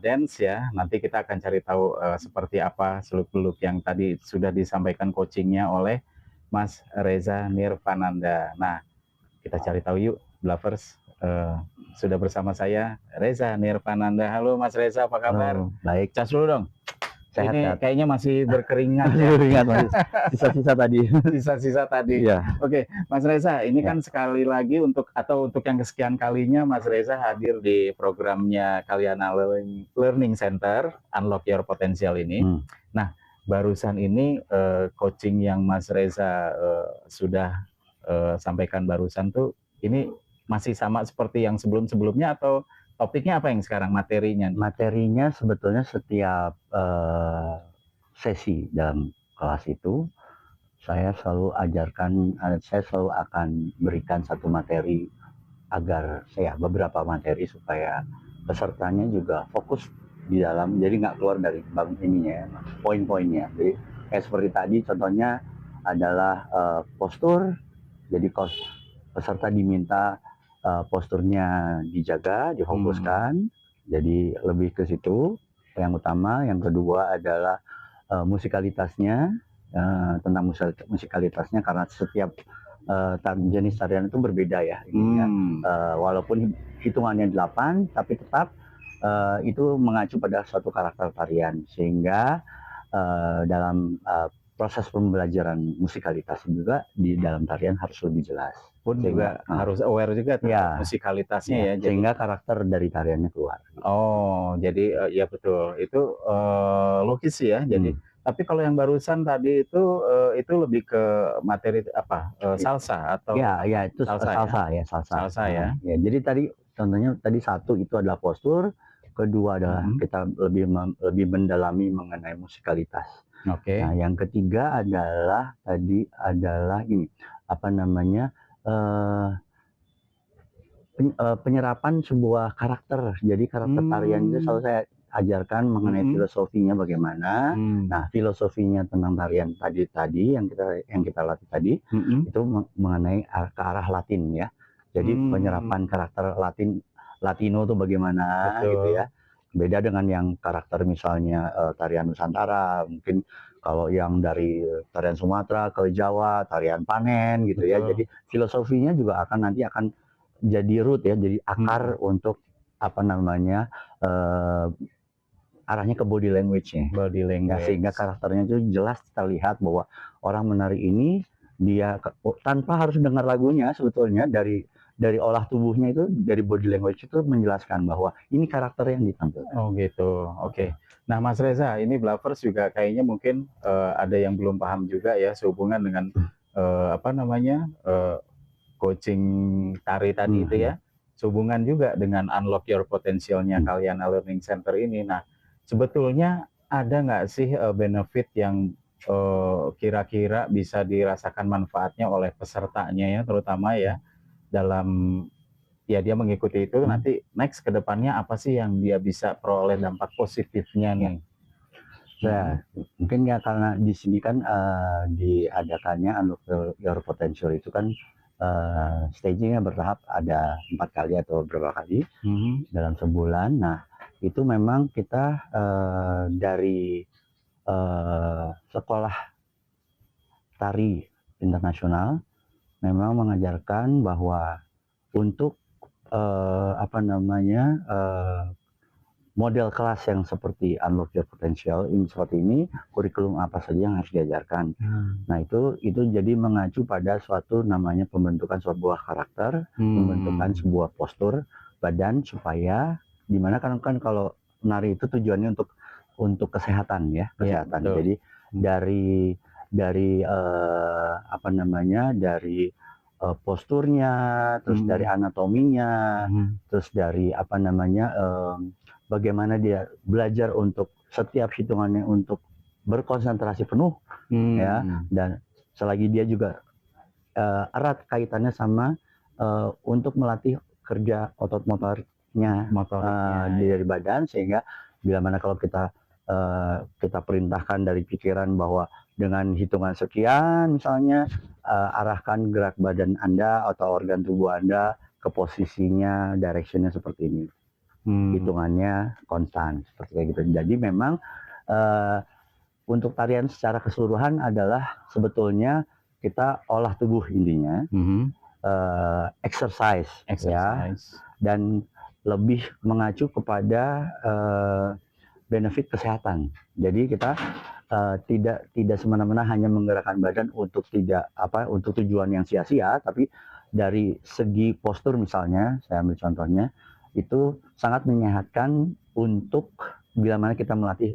dance ya. Nanti kita akan cari tahu seperti apa seluk-beluk yang tadi sudah disampaikan coachingnya oleh Mas Reza Nirvananda. Nah, kita cari tahu yuk, Blavers. Sudah bersama saya Reza Nirvananda. Halo Mas Reza, apa kabar? Oh, baik. Cas dulu dong. Sehat, Ini sehat. kayaknya masih berkeringat. Ingat Mas, sisa-sisa tadi. Sisa-sisa tadi. Iya. Oke, Mas Reza, ini Ya. kan sekali lagi untuk yang kesekian kalinya Mas Reza hadir di programnya Kalyana Learning Center, Unlock Your Potential ini. Nah, barusan ini coaching yang Mas Reza sudah sampaikan barusan tuh, ini masih sama seperti yang sebelum-sebelumnya atau topiknya apa yang sekarang materinya? Materinya sebetulnya setiap sesi dalam kelas itu saya selalu akan berikan satu materi agar beberapa materi supaya pesertanya juga fokus di dalam, jadi nggak keluar dari poin-poinnya. Jadi kayak seperti tadi contohnya adalah postur, jadi peserta diminta posturnya dijaga, difokuskan, jadi lebih ke situ yang utama. Yang kedua adalah musikalitasnya, tentang musikalitasnya, karena setiap jenis tarian itu berbeda ya. Walaupun hitungannya 8, tapi tetap itu mengacu pada suatu karakter tarian, sehingga dalam proses pembelajaran musikalitas juga di dalam tarian harus lebih jelas. Pun juga harus aware juga terhadap musikalitasnya ya. Sehingga karakter dari tariannya keluar. Oh, jadi ya betul. Itu logis sih ya. Jadi tapi kalau yang barusan tadi itu lebih ke materi apa? Salsa atau Ya, itu salsa ya. Ya, jadi tadi contohnya satu itu adalah postur, kedua adalah kita lebih mendalami mengenai musikalitas. Oke. Nah, yang ketiga adalah ini penyerapan sebuah karakter. Jadi karakter tarian itu selalu saya ajarkan mengenai filosofinya bagaimana. Nah, filosofinya tentang tarian tadi yang kita latih tadi itu mengenai ke arah Latin ya. Jadi penyerapan karakter Latino itu bagaimana gitu ya. Beda dengan yang karakter misalnya tarian Nusantara, mungkin kalau yang dari tarian Sumatera ke Jawa, tarian panen gitu ya. Jadi filosofinya juga akan jadi root ya, jadi akar untuk arahnya ke body language-nya. Body language. Ya, sehingga karakternya itu jelas terlihat bahwa orang menari ini dia tanpa harus dengar lagunya, sebetulnya dari olah tubuhnya itu, dari body language itu menjelaskan bahwa ini karakter yang ditampilkan. Oh gitu, oke. Nah Mas Reza, ini Blavers juga kayaknya mungkin ada yang belum paham juga ya sehubungan dengan coaching tari tadi itu ya, sehubungan juga dengan Unlock Your Potential-nya Kalyana Learning Center ini. Nah sebetulnya ada nggak sih benefit yang kira-kira bisa dirasakan manfaatnya oleh pesertanya ya, terutama ya dalam dia mengikuti itu, nanti next ke depannya apa sih yang dia bisa peroleh dampak positifnya nih? Nah, mungkin ya karena di sini kan diadakannya Unlock Your Potential itu kan stagingnya bertahap, ada 4 kali atau beberapa kali dalam sebulan. Nah, itu memang kita dari sekolah tari internasional memang mengajarkan bahwa untuk model kelas yang seperti Unlock Your Potential ini seperti ini, kurikulum apa saja yang harus diajarkan. Nah itu jadi mengacu pada suatu namanya pembentukan sebuah karakter, pembentukan sebuah postur badan supaya dimana kan kalau menari itu tujuannya untuk kesehatan ya, kesehatan. Ya, jadi dari posturnya, terus dari anatominya, terus dari bagaimana dia belajar untuk setiap hitungannya untuk berkonsentrasi penuh, ya, dan selagi dia juga erat kaitannya sama untuk melatih kerja otot motoriknya dari badan, sehingga bila mana kalau kita perintahkan dari pikiran bahwa dengan hitungan sekian misalnya arahkan gerak badan Anda atau organ tubuh Anda ke posisinya, directionnya seperti ini. Hitungannya konstan seperti kayak gitu. Jadi memang untuk tarian secara keseluruhan adalah sebetulnya kita olah tubuh intinya, exercise ya, dan lebih mengacu kepada benefit kesehatan. Jadi kita tidak semena-mena hanya menggerakkan badan untuk untuk tujuan yang sia-sia, tapi dari segi postur misalnya, saya ambil contohnya, itu sangat menyehatkan untuk bila mana kita melatih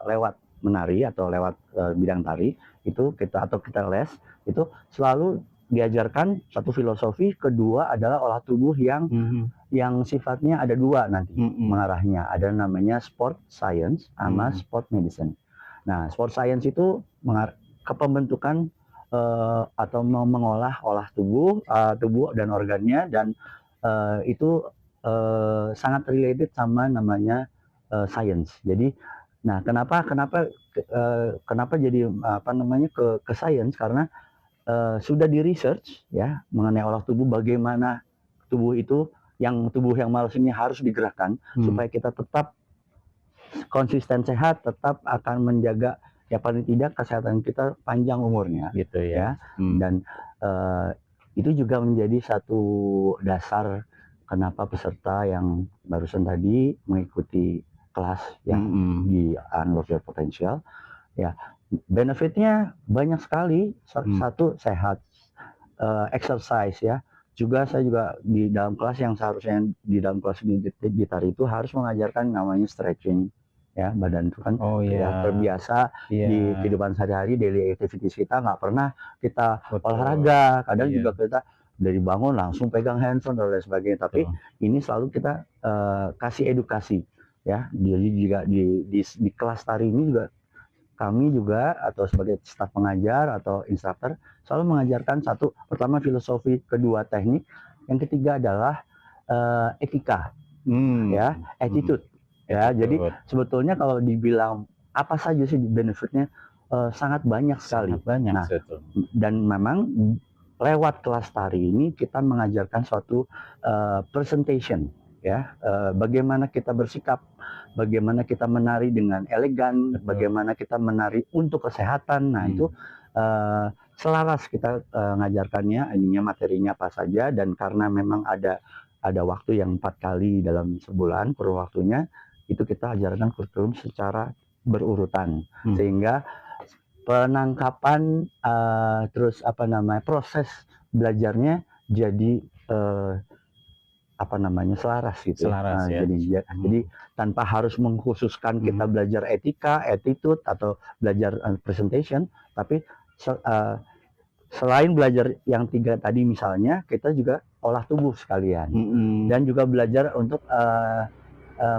lewat menari atau lewat bidang tari itu kita les itu selalu diajarkan satu filosofi, kedua adalah olah tubuh yang sifatnya ada dua nanti mengarahnya, ada namanya sport science sama sport medicine. Nah, sport science itu ke pembentukan atau mengolah olah tubuh dan organnya, dan itu sangat related sama namanya science. Jadi, nah kenapa jadi ke science, karena sudah di research ya mengenai olah tubuh, bagaimana tubuh yang malas ini harus digerakkan supaya kita tetap konsisten sehat, tetap akan menjaga ya paling tidak kesehatan kita panjang umurnya gitu ya. Dan itu juga menjadi satu dasar kenapa peserta yang barusan tadi mengikuti kelas yang di Unlock Your Potential ya, benefitnya banyak sekali. Satu, sehat, exercise ya. Juga saya juga di dalam kelas yang seharusnya di dalam kelas di tari itu harus mengajarkan namanya stretching ya, badan itu kan terbiasa di kehidupan sehari-hari, daily activities kita nggak pernah kita olahraga, kadang juga kita dari bangun langsung pegang handphone dan lain sebagainya, tapi ini selalu kita kasih edukasi ya. Jadi juga di kelas tari ini juga kami juga atau sebagai staf pengajar atau instruktur selalu mengajarkan satu, pertama filosofi, kedua teknik, yang ketiga adalah etika ya, attitude ya. Jadi sebetulnya kalau dibilang apa saja sih benefitnya, sangat banyak sekali. Nah, dan memang lewat kelas tari ini kita mengajarkan suatu presentation ya, bagaimana kita bersikap, bagaimana kita menari dengan elegan, bagaimana kita menari untuk kesehatan. Nah itu selaras kita ngajarkannya, ininya materinya apa saja, dan karena memang ada waktu yang 4 kali dalam sebulan per waktunya, itu kita ajarkan kurikulum secara berurutan, sehingga penangkapan terus proses belajarnya jadi selaras gitu. Selaras, ya. Jadi tanpa harus mengkhususkan kita belajar etika, attitude atau belajar presentation, tapi selain belajar yang 3 tadi misalnya, kita juga olah tubuh sekalian, dan juga belajar untuk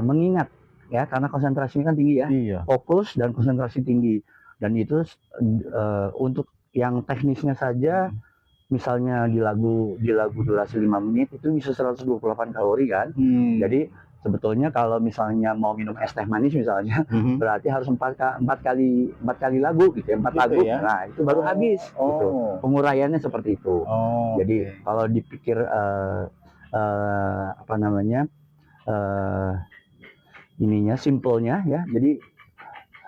mengingat ya, karena konsentrasinya kan tinggi ya, fokus dan konsentrasi tinggi. Dan itu untuk yang teknisnya saja, misalnya di lagu durasi 5 menit itu bisa 128 kalori kan. Jadi sebetulnya kalau misalnya mau minum es teh manis misalnya, berarti harus 4 kali lagu gitu ya, 4 lagu ya? Nah itu baru habis gitu. Penguraiannya seperti itu. Jadi kalau dipikir simpelnya ya, jadi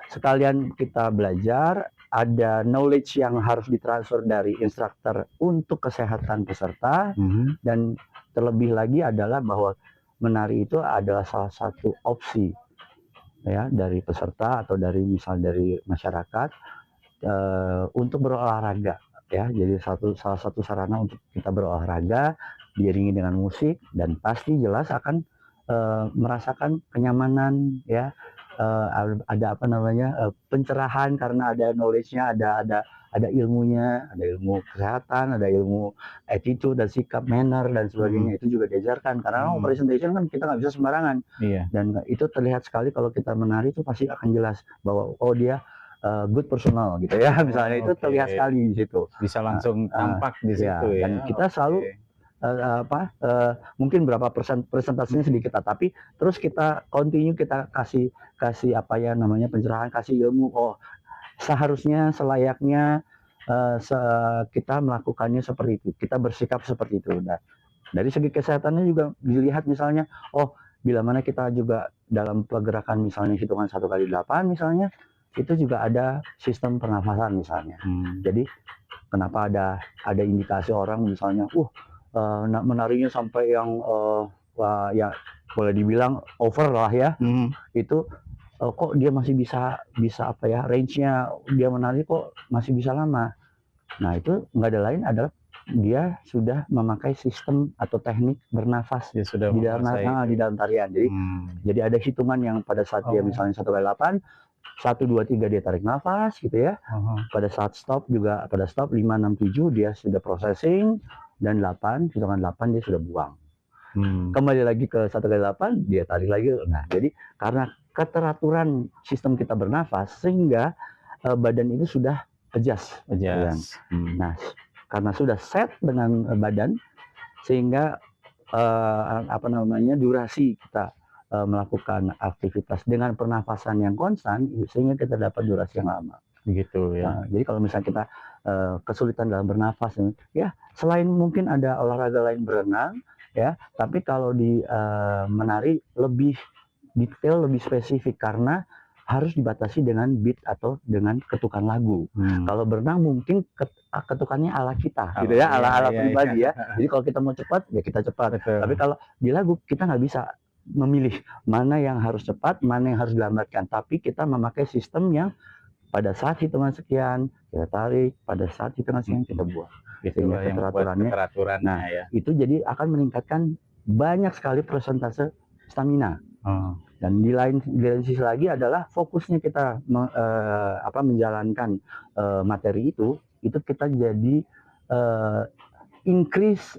sekalian kita belajar, ada knowledge yang harus ditransfer dari instruktur untuk kesehatan peserta, dan terlebih lagi adalah bahwa menari itu adalah salah satu opsi ya dari peserta atau dari masyarakat untuk berolahraga ya. Jadi salah satu sarana untuk kita berolahraga diiringi dengan musik, dan pasti jelas akan merasakan kenyamanan ya. Ada pencerahan karena ada knowledge-nya, ada ilmunya, ada ilmu kesehatan, ada ilmu attitude dan sikap, manner dan sebagainya. Itu juga diajarkan karena presentation kan kita nggak bisa sembarangan. Dan itu terlihat sekali kalau kita menari itu pasti akan jelas bahwa dia good personal gitu ya, misalnya. Itu terlihat sekali di situ, bisa langsung tampak di situ ya. Dan kita selalu mungkin berapa presentasinya sedikit, tapi terus kita continue, kita kasih pencerahan, kasih ilmu. Seharusnya, selayaknya kita melakukannya seperti itu, kita bersikap seperti itu. Nah, dari segi kesehatannya juga dilihat, misalnya bila mana kita juga dalam pergerakan misalnya hitungan 1x8 misalnya, itu juga ada sistem pernafasan misalnya. Jadi kenapa ada indikasi orang misalnya menarinya sampai yang ya boleh dibilang over lah ya. Itu kok dia masih bisa range-nya dia menari kok masih bisa lama. Nah, itu nggak ada lain adalah dia sudah memakai sistem atau teknik bernafas di dalam tarian. Jadi ada hitungan yang pada saat dia misalnya 1x8, 1, 2, 3 dia tarik nafas gitu ya. Pada saat stop juga, pada stop 5, 6, 7 dia sudah processing, dan 8, hitungan 8 dia sudah buang. Kembali lagi ke 1x8 dia tarik lagi. Nah, jadi karena keteraturan sistem kita bernafas sehingga badan itu sudah adjust. Nah, karena sudah set dengan badan sehingga durasi kita melakukan aktivitas dengan pernafasan yang konstan sehingga kita dapat durasi yang lama. Begitu ya. Nah, jadi kalau misalnya kita kesulitan dalam bernafas ya, selain mungkin ada olahraga lain berenang ya, tapi kalau di menari lebih detail, lebih spesifik karena harus dibatasi dengan beat atau dengan ketukan lagu. Kalau berenang mungkin ketukannya ala kita gitu ya, ala pribadi ya. Jadi kalau kita mau cepat ya kita cepat. Tapi kalau di lagu kita nggak bisa memilih mana yang harus cepat, mana yang harus dilambatkan, tapi kita memakai sistem yang pada saat hitungan sekian kita tarik, pada saat hitungan sekian kita buang. Sehingga keteraturannya, nah ya, itu jadi akan meningkatkan banyak sekali persentase stamina. Dan di lain sisi lagi adalah fokusnya kita menjalankan materi itu kita jadi increase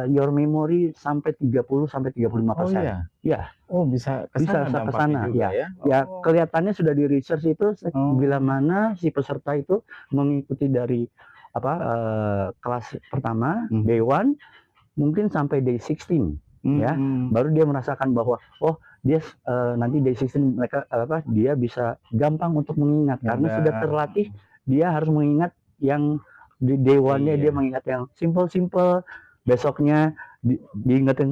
your memory sampai 30-35%. Ya. Bisa kesana ya. Ya, kelihatannya sudah di research itu bila mana si peserta itu mengikuti dari kelas pertama, day 1 mungkin sampai day 16 ya. Baru dia merasakan bahwa dia nanti day 16 dia bisa gampang untuk mengingat karena sudah terlatih. Dia harus mengingat yang di day 1-nya dia mengingat yang simple, besoknya diingatkan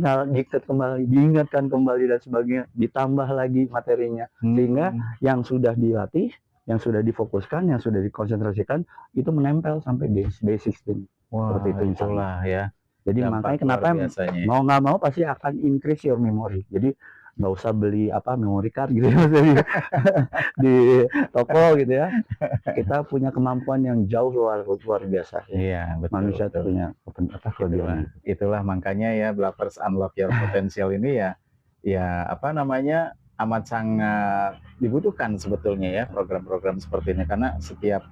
kembali dan sebagainya, ditambah lagi materinya, sehingga yang sudah dilatih, yang sudah difokuskan, yang sudah dikonsentrasikan itu menempel sampai day 16. Seperti itu itulah ya. Jadi makanya kenapa mau nggak mau pasti akan increase your memory. Jadi nggak usah beli memory card gitu ya di toko gitu ya. Kita punya kemampuan yang jauh luar biasa. Iya, betul. Manusia punya kelebihan. Itulah makanya ya Bluffers Unlock Your Potential ini ya amat sangat dibutuhkan sebetulnya ya program-program seperti ini, karena setiap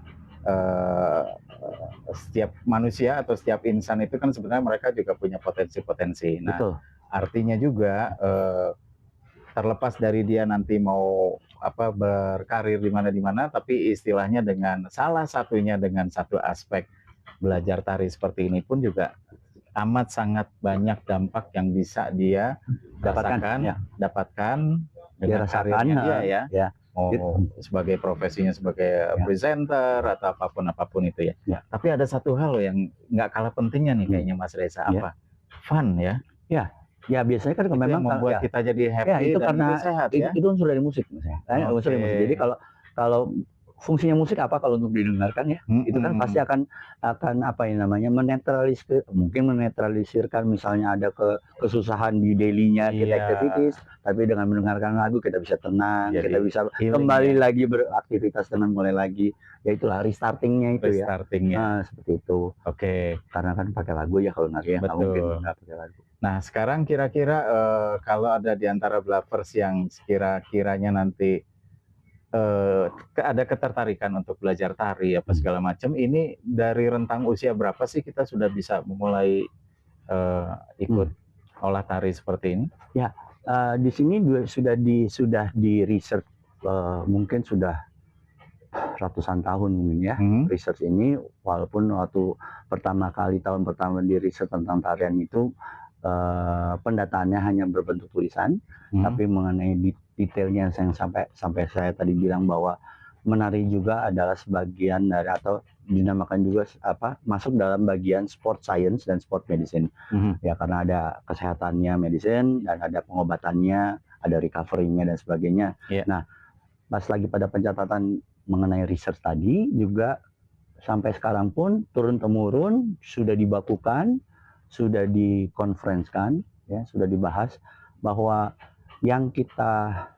manusia atau setiap insan itu kan sebenarnya mereka juga punya potensi-potensi. Nah, betul. Artinya juga terlepas dari dia nanti mau berkarir di mana, tapi istilahnya dengan salah satunya dengan satu aspek belajar tari seperti ini pun juga amat sangat banyak dampak yang bisa dia dapatkan dengan karirnya dia ya. Sebagai profesinya sebagai presenter atau apapun itu ya. Tapi ada satu hal yang nggak kalah pentingnya nih kayaknya Mas Reza, fun ya. Ya biasanya kan itu memang membuat kita jadi happy itu dan karena sehat itu unsur dari musik misalnya. Unsur dari musik. Jadi kalau fungsinya musik apa kalau untuk didengarkan ya? Itu kan pasti akan apa ya namanya, menetralisirkan misalnya ada kesusahan di daily-nya kita activities, tapi dengan mendengarkan lagu kita bisa tenang, Jadi kita bisa healing kembali ya. lagi beraktivitas dengan mulai lagi. Ya itulah restarting-nya itu ya. Restarting-nya. Nah, seperti itu. Oke. Karena kan pakai lagu ya, kalau nari ya nggak mungkin Betul. nggak pakai lagu. Nah, sekarang kira-kira kalau ada di antara bluffers yang sekira-kiranya nanti ada ketertarikan untuk belajar tari apa segala macam, ini dari rentang usia berapa sih kita sudah bisa memulai ikut olah tari seperti ini? Ya, di sini sudah di research mungkin sudah ratusan tahun mungkin ya. Research ini, walaupun waktu tahun pertama di research tentang tarian itu pendataannya hanya berbentuk tulisan, tapi mengenai detailnya yang sampai saya tadi bilang bahwa menari juga adalah sebagian dari, atau dinamakan juga masuk dalam bagian sport science dan sport medicine. Ya, karena ada kesehatannya medicine dan ada pengobatannya, ada recovery-nya dan sebagainya. Nah, pas lagi pada pencatatan mengenai research tadi juga sampai sekarang pun turun temurun sudah dibakukan, sudah dikonferenskan, ya, sudah dibahas bahwa yang kita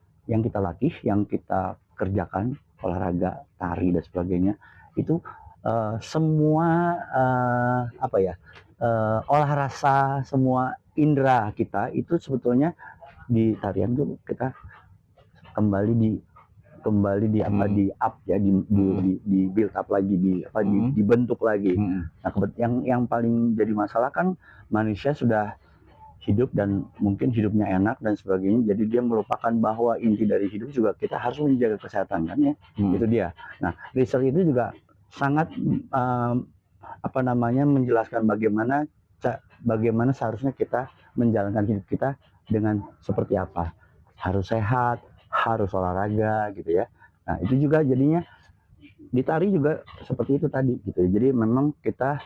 latih, yang kita kerjakan, olahraga, tari dan sebagainya, itu semua olah rasa, semua indera kita itu sebetulnya di tarian tuh kita kembali di build up lagi, dibentuk lagi. Nah, yang paling jadi masalah kan manusia sudah hidup dan mungkin hidupnya enak dan sebagainya, jadi dia melupakan bahwa inti dari hidup juga kita harus menjaga kesehatan kan ya. Itu dia. Nah, research itu juga sangat menjelaskan bagaimana seharusnya kita menjalankan hidup kita dengan seperti apa. Harus sehat, harus olahraga gitu ya. Nah, itu juga jadinya di tari juga seperti itu tadi gitu. Jadi memang kita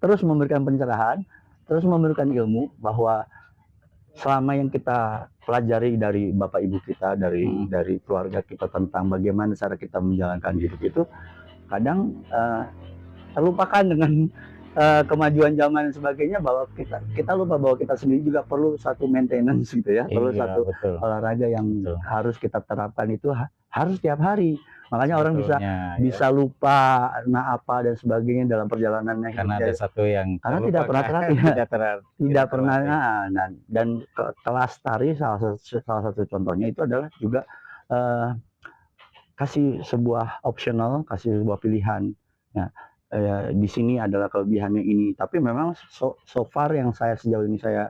terus memberikan pencerahan, terus memberikan ilmu bahwa selama yang kita pelajari dari bapak ibu kita, dari keluarga kita tentang bagaimana cara kita menjalankan hidup itu, kadang terlupakan dengan kemajuan zaman dan sebagainya, bahwa kita lupa bahwa kita sendiri juga perlu satu maintenance gitu ya, perlu satu olahraga yang harus kita terapkan, itu harus tiap hari. Makanya orang bisa lupa apa dan sebagainya dalam perjalanannya. Karena ada satu yang karena tidak pernah terlatih, tidak pernah. Dan kelas tari salah satu contohnya itu adalah juga kasih sebuah optional, kasih sebuah pilihan. Nah, di sini adalah kelebihannya ini. Tapi memang so far yang sejauh ini saya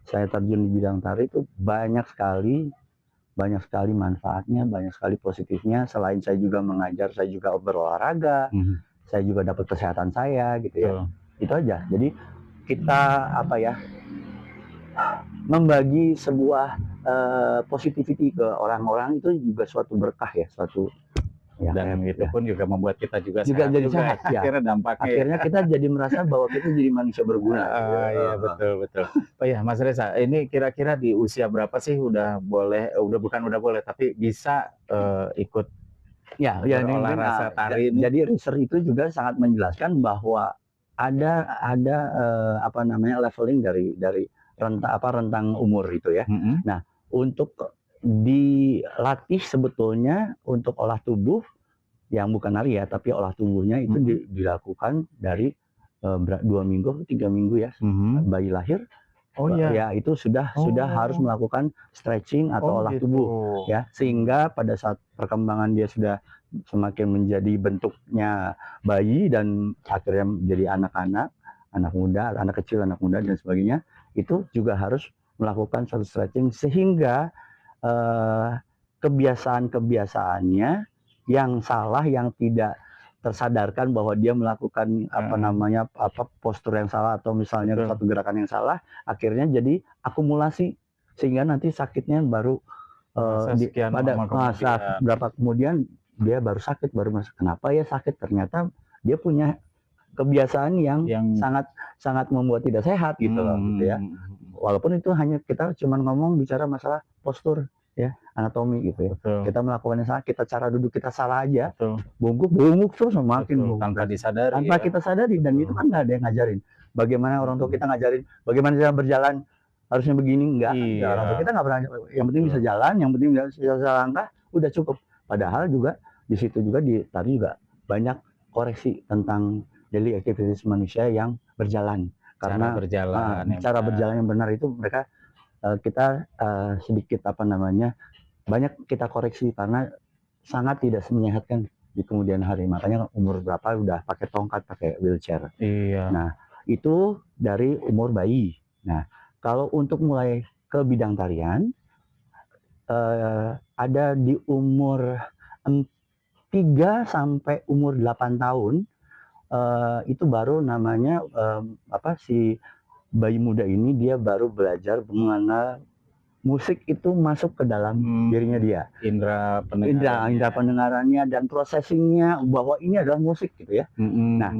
terjun di bidang tari itu banyak sekali manfaatnya, banyak sekali positifnya. Selain saya juga mengajar, saya juga berolahraga, saya juga dapat kesehatan saya gitu ya. Itu aja. Jadi kita membagi sebuah positivity ke orang-orang itu juga suatu berkah ya, dan itu pun juga membuat kita juga sehat jadi sehat ya. Akhirnya dampaknya akhirnya kita jadi merasa bahwa kita jadi manusia berguna. Iya, betul. Oh ya, Mas Reza, ini kira-kira di usia berapa sih udah boleh tapi bisa ikut olahraga tari ini? Jadi research itu juga sangat menjelaskan bahwa ada leveling dari rentang umur itu ya. Nah, untuk dilatih sebetulnya untuk olah tubuh yang bukan nari ya, tapi olah tubuhnya itu dilakukan dari 2 minggu atau 3 minggu ya, bayi lahir. Ya, itu sudah harus melakukan stretching atau olah tubuh ya, sehingga pada saat perkembangan dia sudah semakin menjadi bentuknya bayi dan akhirnya menjadi anak muda, anak kecil, anak muda dan sebagainya, itu juga harus melakukan satu stretching sehingga kebiasaan-kebiasaannya yang salah, yang tidak tersadarkan bahwa dia melakukan postur yang salah atau misalnya satu gerakan yang salah, akhirnya jadi akumulasi sehingga nanti sakitnya baru pada masa berapa kemudian dia baru sakit, baru masuk. Kenapa ya sakit? Ternyata dia punya kebiasaan yang sangat membuat tidak sehat gitu loh, gitu ya. Walaupun itu hanya kita cuma bicara masalah postur ya, anatomi gitu ya. Betul. Kita melakukan yang salah, kita cara duduk kita salah aja, Betul. bungkuk terus semakin Betul. bungkuk. Tanpa disadari. Tanpa ya. kita sadari, dan itu kan nggak ada yang ngajarin. Bagaimana orang tua kita ngajarin, bagaimana cara berjalan, harusnya begini, enggak. Iya. Orang tua kita nggak pernah, yang penting bisa jalan, yang penting bisa langkah, udah cukup. Padahal juga di situ juga tadi juga banyak koreksi tentang daily activities manusia yang berjalan. Karena cara berjalan yang benar itu mereka kita sedikit banyak kita koreksi karena sangat tidak menyehatkan di kemudian hari. Makanya umur berapa udah pakai tongkat, pakai wheelchair. Iya. Nah, itu dari umur bayi. Nah, kalau untuk mulai ke bidang tarian, ada di umur 3 sampai umur 8 tahun, itu baru namanya si bayi muda ini dia baru belajar mengenal musik itu masuk ke dalam dirinya dia. Indra pendengarannya dan processingnya bahwa ini adalah musik gitu ya. Nah,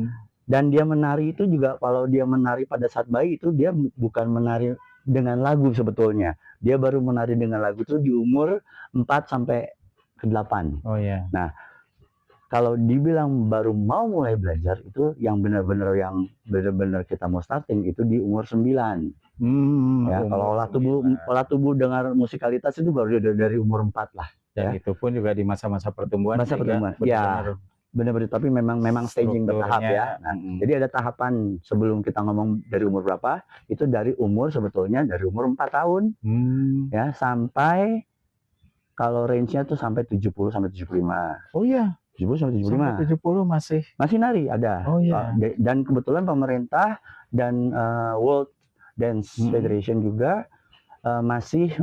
dan dia menari itu juga, kalau dia menari pada saat bayi itu dia bukan menari dengan lagu sebetulnya. Dia baru menari dengan lagu itu di umur 4 sampai ke 8. Oh iya. Nah, kalau dibilang baru mau mulai belajar itu yang benar-benar kita mau starting itu di umur 9. Ya, kalau olah tubuh dengan musikalitas itu baru dari umur 4 lah. Dan ya. itu pun juga di masa-masa pertumbuhan. Ya, benar-benar, tapi memang staging bertahap ya. Nah, jadi ada tahapan sebelum kita ngomong dari umur berapa, itu dari umur sebetulnya dari umur 4 tahun. Ya, sampai kalau range-nya tuh sampai 70 sampai 75. Oh iya. 70 sampai 75. Sampai 70 masih nari ada. Oh iya. Dan kebetulan pemerintah dan World Dance Federation juga masih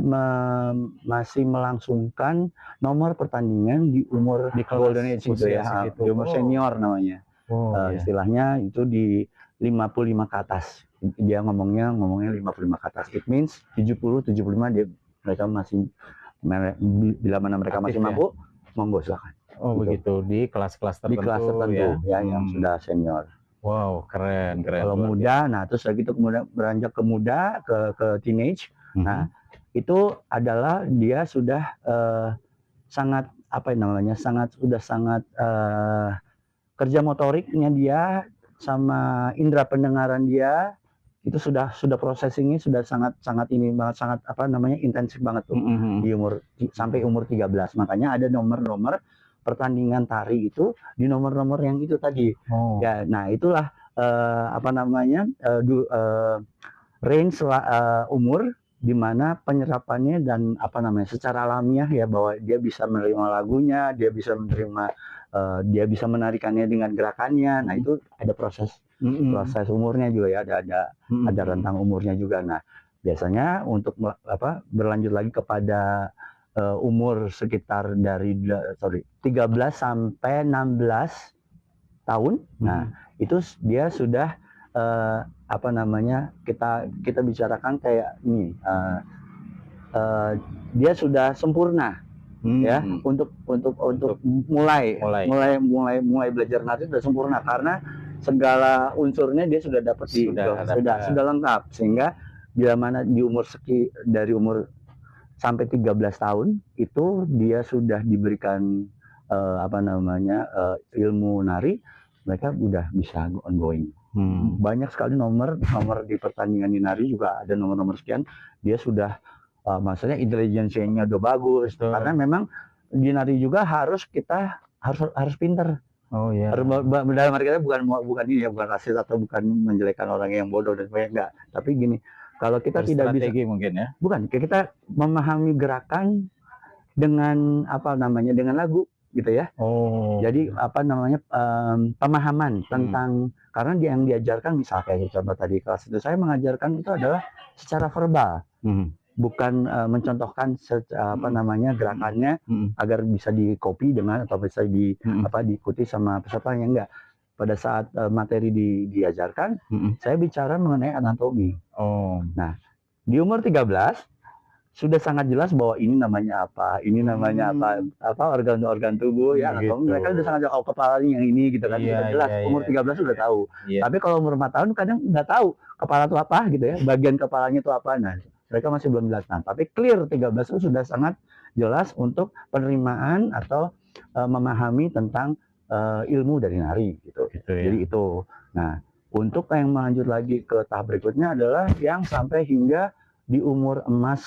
melangsungkan nomor pertandingan di umur di golden age gitu ya, di umur senior namanya. Iya. Istilahnya itu di 55 ke atas. Dia ngomongnya 55 ke atas. It means 70 75 mereka masih, bila mana mereka masih mampu, monggo silakan. Oh gitu. Begitu, di kelas-kelas tertentu. Di kelas tertentu ya, yang sudah senior. Wow, keren. Kalau muda, nah terus lagi itu kemudian beranjak ke muda, ke teenage. Nah, itu adalah dia sudah sangat kerja motoriknya dia sama indera pendengaran dia itu sudah processingnya sudah sangat intensif banget tuh di umur sampai umur 13. Makanya ada nomor-nomor pertandingan tari itu di nomor-nomor yang itu tadi. Ya, nah itulah range umur di mana penyerapannya dan secara alamiah ya, bahwa dia bisa menerima lagunya, dia bisa menarikannya dengan gerakannya. Nah, itu ada proses umurnya juga ya, ada rentang umurnya juga. Nah, biasanya untuk berlanjut lagi kepada umur sekitar dari 13 sampai 16 tahun. Nah, itu dia sudah kita bicarakan kayak ini, dia sudah sempurna ya untuk mulai belajar nari sudah sempurna, karena segala unsurnya dia sudah dapat, sudah lengkap, sehingga bila mana di umur dari umur sampai 13 tahun itu dia sudah diberikan ilmu nari, mereka udah bisa ongoing. Banyak sekali nomor di pertandingan di nari juga ada nomor sekian, dia sudah maksudnya intelijensinya udah bagus. Karena memang di nari juga harus pinter. Oh iya. Dalam arti kata bukan ini ya, bukan rasis atau bukan menjelekkan orang yang bodoh dan sebagainya, enggak. Tapi gini, kalau kita tidak bisa, mungkin ya. Bukan, kita memahami gerakan dengan dengan lagu gitu ya. Jadi pemahaman tentang, karena yang diajarkan misal kayak contoh tadi kelas itu saya mengajarkan itu adalah secara verbal. Bukan mencontohkan gerakannya agar bisa di-copy dengan atau bisa diikuti sama pesertanya, enggak. Pada saat materi diajarkan, saya bicara mengenai anatomi. Nah, di umur 13 sudah sangat jelas bahwa ini namanya apa, organ-organ tubuh ya, atau mereka sudah sangat jelas, kepalanya yang ini gitu kan, sudah jelas. Umur 13 sudah tahu. Tapi kalau umur 4 tahun kadang nggak tahu kepala itu apa gitu ya, bagian kepalanya itu apa. Nah, mereka masih belum jelas. Nah, tapi clear 13 itu sudah sangat jelas untuk penerimaan atau memahami tentang ilmu dari nari gitu. Gitu ya. Jadi itu. Nah, untuk yang melanjut lagi ke tahap berikutnya adalah yang sampai hingga di umur emas,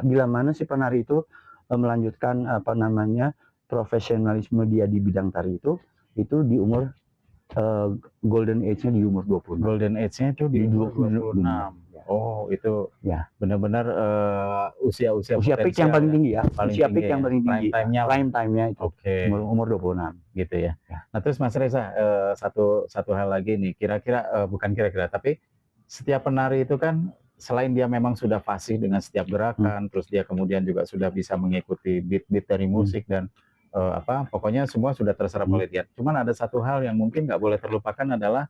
bila mana si penari itu melanjutkan apa namanya profesionalisme dia di bidang tari itu di umur golden age-nya di umur 20. Golden age-nya itu di umur 26. Oh, itu ya benar-benar usia-usia usia peak yang paling tinggi ya. Usia peak yang paling tinggi. Prime time-nya itu. Oke. Umur 26 gitu ya. Nah, terus Mas Reza, satu hal lagi nih, bukan kira-kira, tapi setiap penari itu kan selain dia memang sudah fasih dengan setiap gerakan, terus dia kemudian juga sudah bisa mengikuti beat-beat dari musik dan pokoknya semua sudah terserap oleh dia. Cuman ada satu hal yang mungkin nggak boleh terlupakan adalah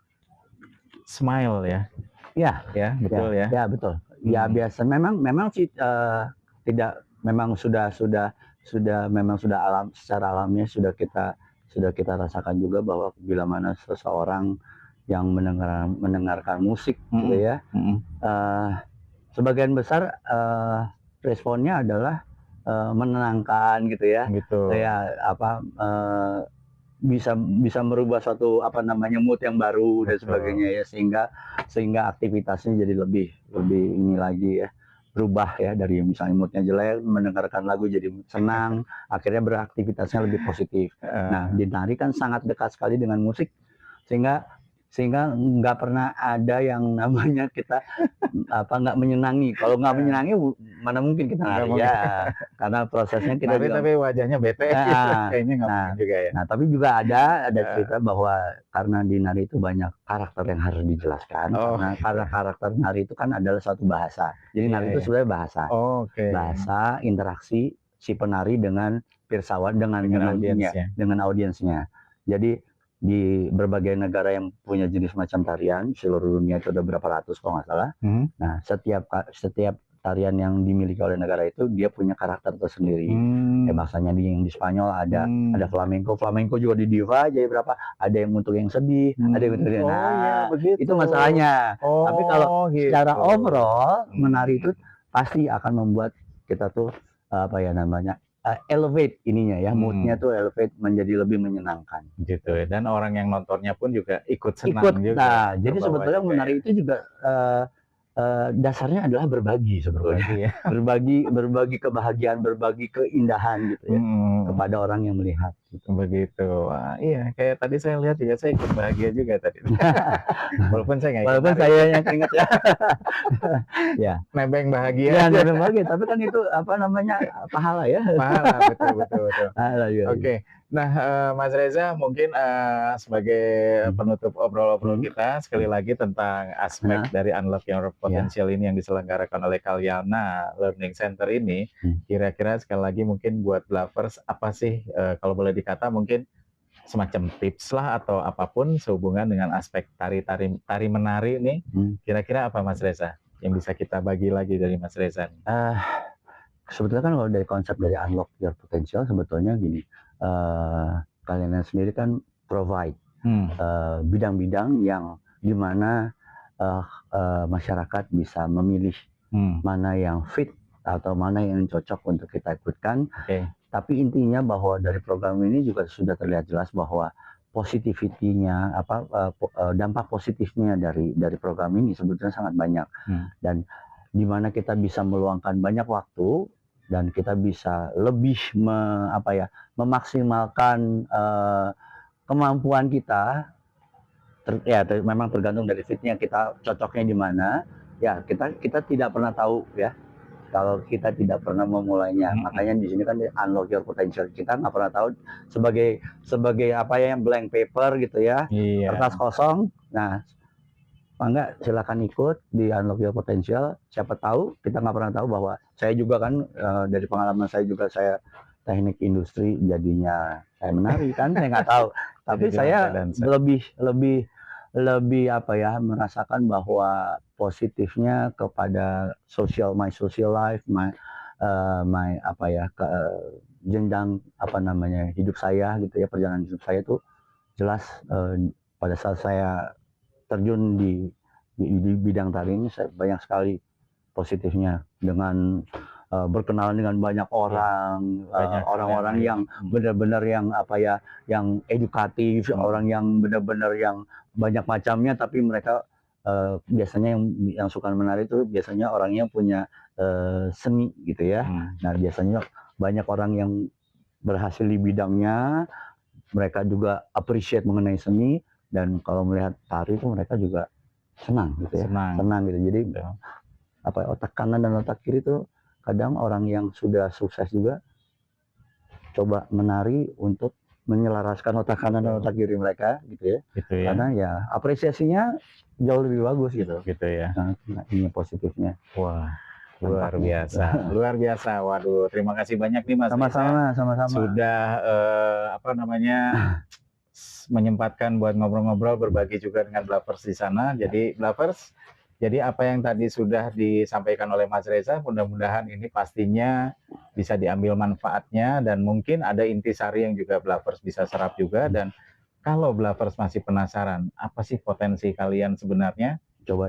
smile ya. Ya, betul ya. Ya, betul. Ya, biasa memang sih tidak, memang sudah secara alamiah sudah kita rasakan juga bahwa bila mana seseorang yang mendengarkan musik gitu ya, sebagian besar responnya adalah menenangkan gitu ya. Gitu. Kayak bisa merubah suatu mood yang baru dan sebagainya ya, sehingga aktivitasnya jadi lebih ini lagi ya, berubah ya, dari misalnya moodnya jelek mendengarkan lagu jadi senang, akhirnya beraktivitasnya lebih positif. Nah, di nari kan sangat dekat sekali dengan musik, sehingga nggak pernah ada yang namanya kita nggak menyenangi. Kalau nggak menyenangi mana mungkin kita nari ya, karena prosesnya kita nari tapi wajahnya bete kayaknya nggak mungkin juga ya. Nah, tapi juga ada cerita bahwa karena di nari itu banyak karakter yang harus dijelaskan, karena karakter nari itu kan adalah suatu bahasa. Jadi nari itu sebenarnya bahasa. Bahasa interaksi si penari dengan pirsawan, dengan audiensnya. Jadi di berbagai negara yang punya jenis macam tarian, seluruh dunia itu ada berapa ratus kalau nggak salah. Nah, setiap tarian yang dimiliki oleh negara itu dia punya karakter tersendiri. Bahasanya yang di Spanyol ada flamenco juga di diva jadi berapa, ada yang untuk yang sedih, ada yang untuk yang itu masalahnya. Tapi kalau secara overall menari itu pasti akan membuat kita tuh elevate ininya ya, moodnya tuh elevate menjadi lebih menyenangkan gitu ya. Dan orang yang nontonnya pun juga ikut senang juga. Nah, jadi sebetulnya menari itu juga dasarnya adalah berbagi sebetulnya. Berbagi kebahagiaan, berbagi keindahan gitu ya kepada orang yang melihat gitu. Begitu. Wah, iya, kayak tadi saya lihat juga, saya ikut bahagia juga tadi. Walaupun saya nggak ikut. Walaupun saya yang ingat ya. Ya. Nebeng bahagia. Ya, nebeng bahagia, tapi kan itu pahala ya. Pahala, betul. Pahala, ya. Oke. Nah, Mas Reza, mungkin sebagai penutup obrol-obrol kita, sekali lagi tentang aspek dari Unlock Your Potential ini yang diselenggarakan oleh Kalyana Learning Center ini, kira-kira sekali lagi mungkin buat Blavers, apa sih kalau boleh dikata mungkin semacam tips lah atau apapun sehubungan dengan aspek tari menari nih, kira-kira apa Mas Reza yang bisa kita bagi lagi dari Mas Reza? Sebetulnya kan kalau dari konsep dari Unlock Your Potential sebetulnya gini, kalian sendiri kan provide bidang-bidang yang dimana masyarakat bisa memilih mana yang fit atau mana yang cocok untuk kita ikutkan. Tapi intinya bahwa dari program ini juga sudah terlihat jelas bahwa positivity-nya dampak positifnya dari program ini sebetulnya sangat banyak, dan dimana kita bisa meluangkan banyak waktu dan kita bisa lebih memaksimalkan kemampuan kita. Memang tergantung dari fitnya kita cocoknya di mana. Ya, kita tidak pernah tahu ya kalau kita tidak pernah memulainya. Makanya di sini kan Unlock Your Potential, kita nggak pernah tahu sebagai blank paper gitu ya, kertas kosong. Nah, enggak, silakan ikut di Unlock Your Potential. Siapa tahu, kita nggak pernah tahu bahwa saya juga kan dari pengalaman saya juga, saya teknik industri jadinya saya menari kan, saya nggak tahu. Tapi saya lebih merasakan bahwa positifnya kepada my social life, jenjang hidup saya gitu ya, perjalanan hidup saya itu jelas pada saat saya terjun di bidang tari ini, saya banyak sekali positifnya dengan berkenalan dengan banyak orang, orang-orang yang benar-benar yang apa ya, yang edukatif, orang yang benar-benar yang banyak macamnya, tapi mereka biasanya yang suka menarik itu biasanya orangnya punya seni gitu ya. Nah biasanya banyak orang yang berhasil di bidangnya, mereka juga appreciate mengenai seni, dan kalau melihat tari itu mereka juga senang gitu ya, senang gitu. Jadi apa otak kanan dan otak kiri itu kadang orang yang sudah sukses juga coba menari untuk menyelaraskan otak kanan dan otak kiri mereka gitu ya. Karena ya apresiasinya jauh lebih bagus gitu ya. Nah, ini positifnya. Wah, luar biasa, luar biasa. Waduh, terima kasih banyak nih Mas. Sama-sama. Sudah menyempatkan buat ngobrol-ngobrol, berbagi juga dengan Blavers di sana. Jadi Blavers, jadi apa yang tadi sudah disampaikan oleh Mas Reza, mudah-mudahan ini pastinya bisa diambil manfaatnya, dan mungkin ada intisari yang juga Blavers bisa serap juga. Dan kalau Blavers masih penasaran, apa sih potensi kalian sebenarnya? Coba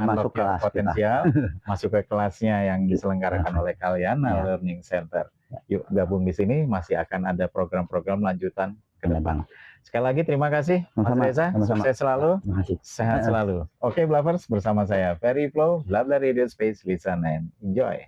masuk ke potensial, masuk ke kelasnya yang diselenggarakan oleh kalian, Learning Center. Yuk gabung di sini, masih akan ada program-program lanjutan ke depan. Sekali lagi terima kasih Mas Reza, sukses selalu, sehat selalu. Oke Blavers, bersama saya Ferry Flow, Bla Bla Radio Space, listen and enjoy.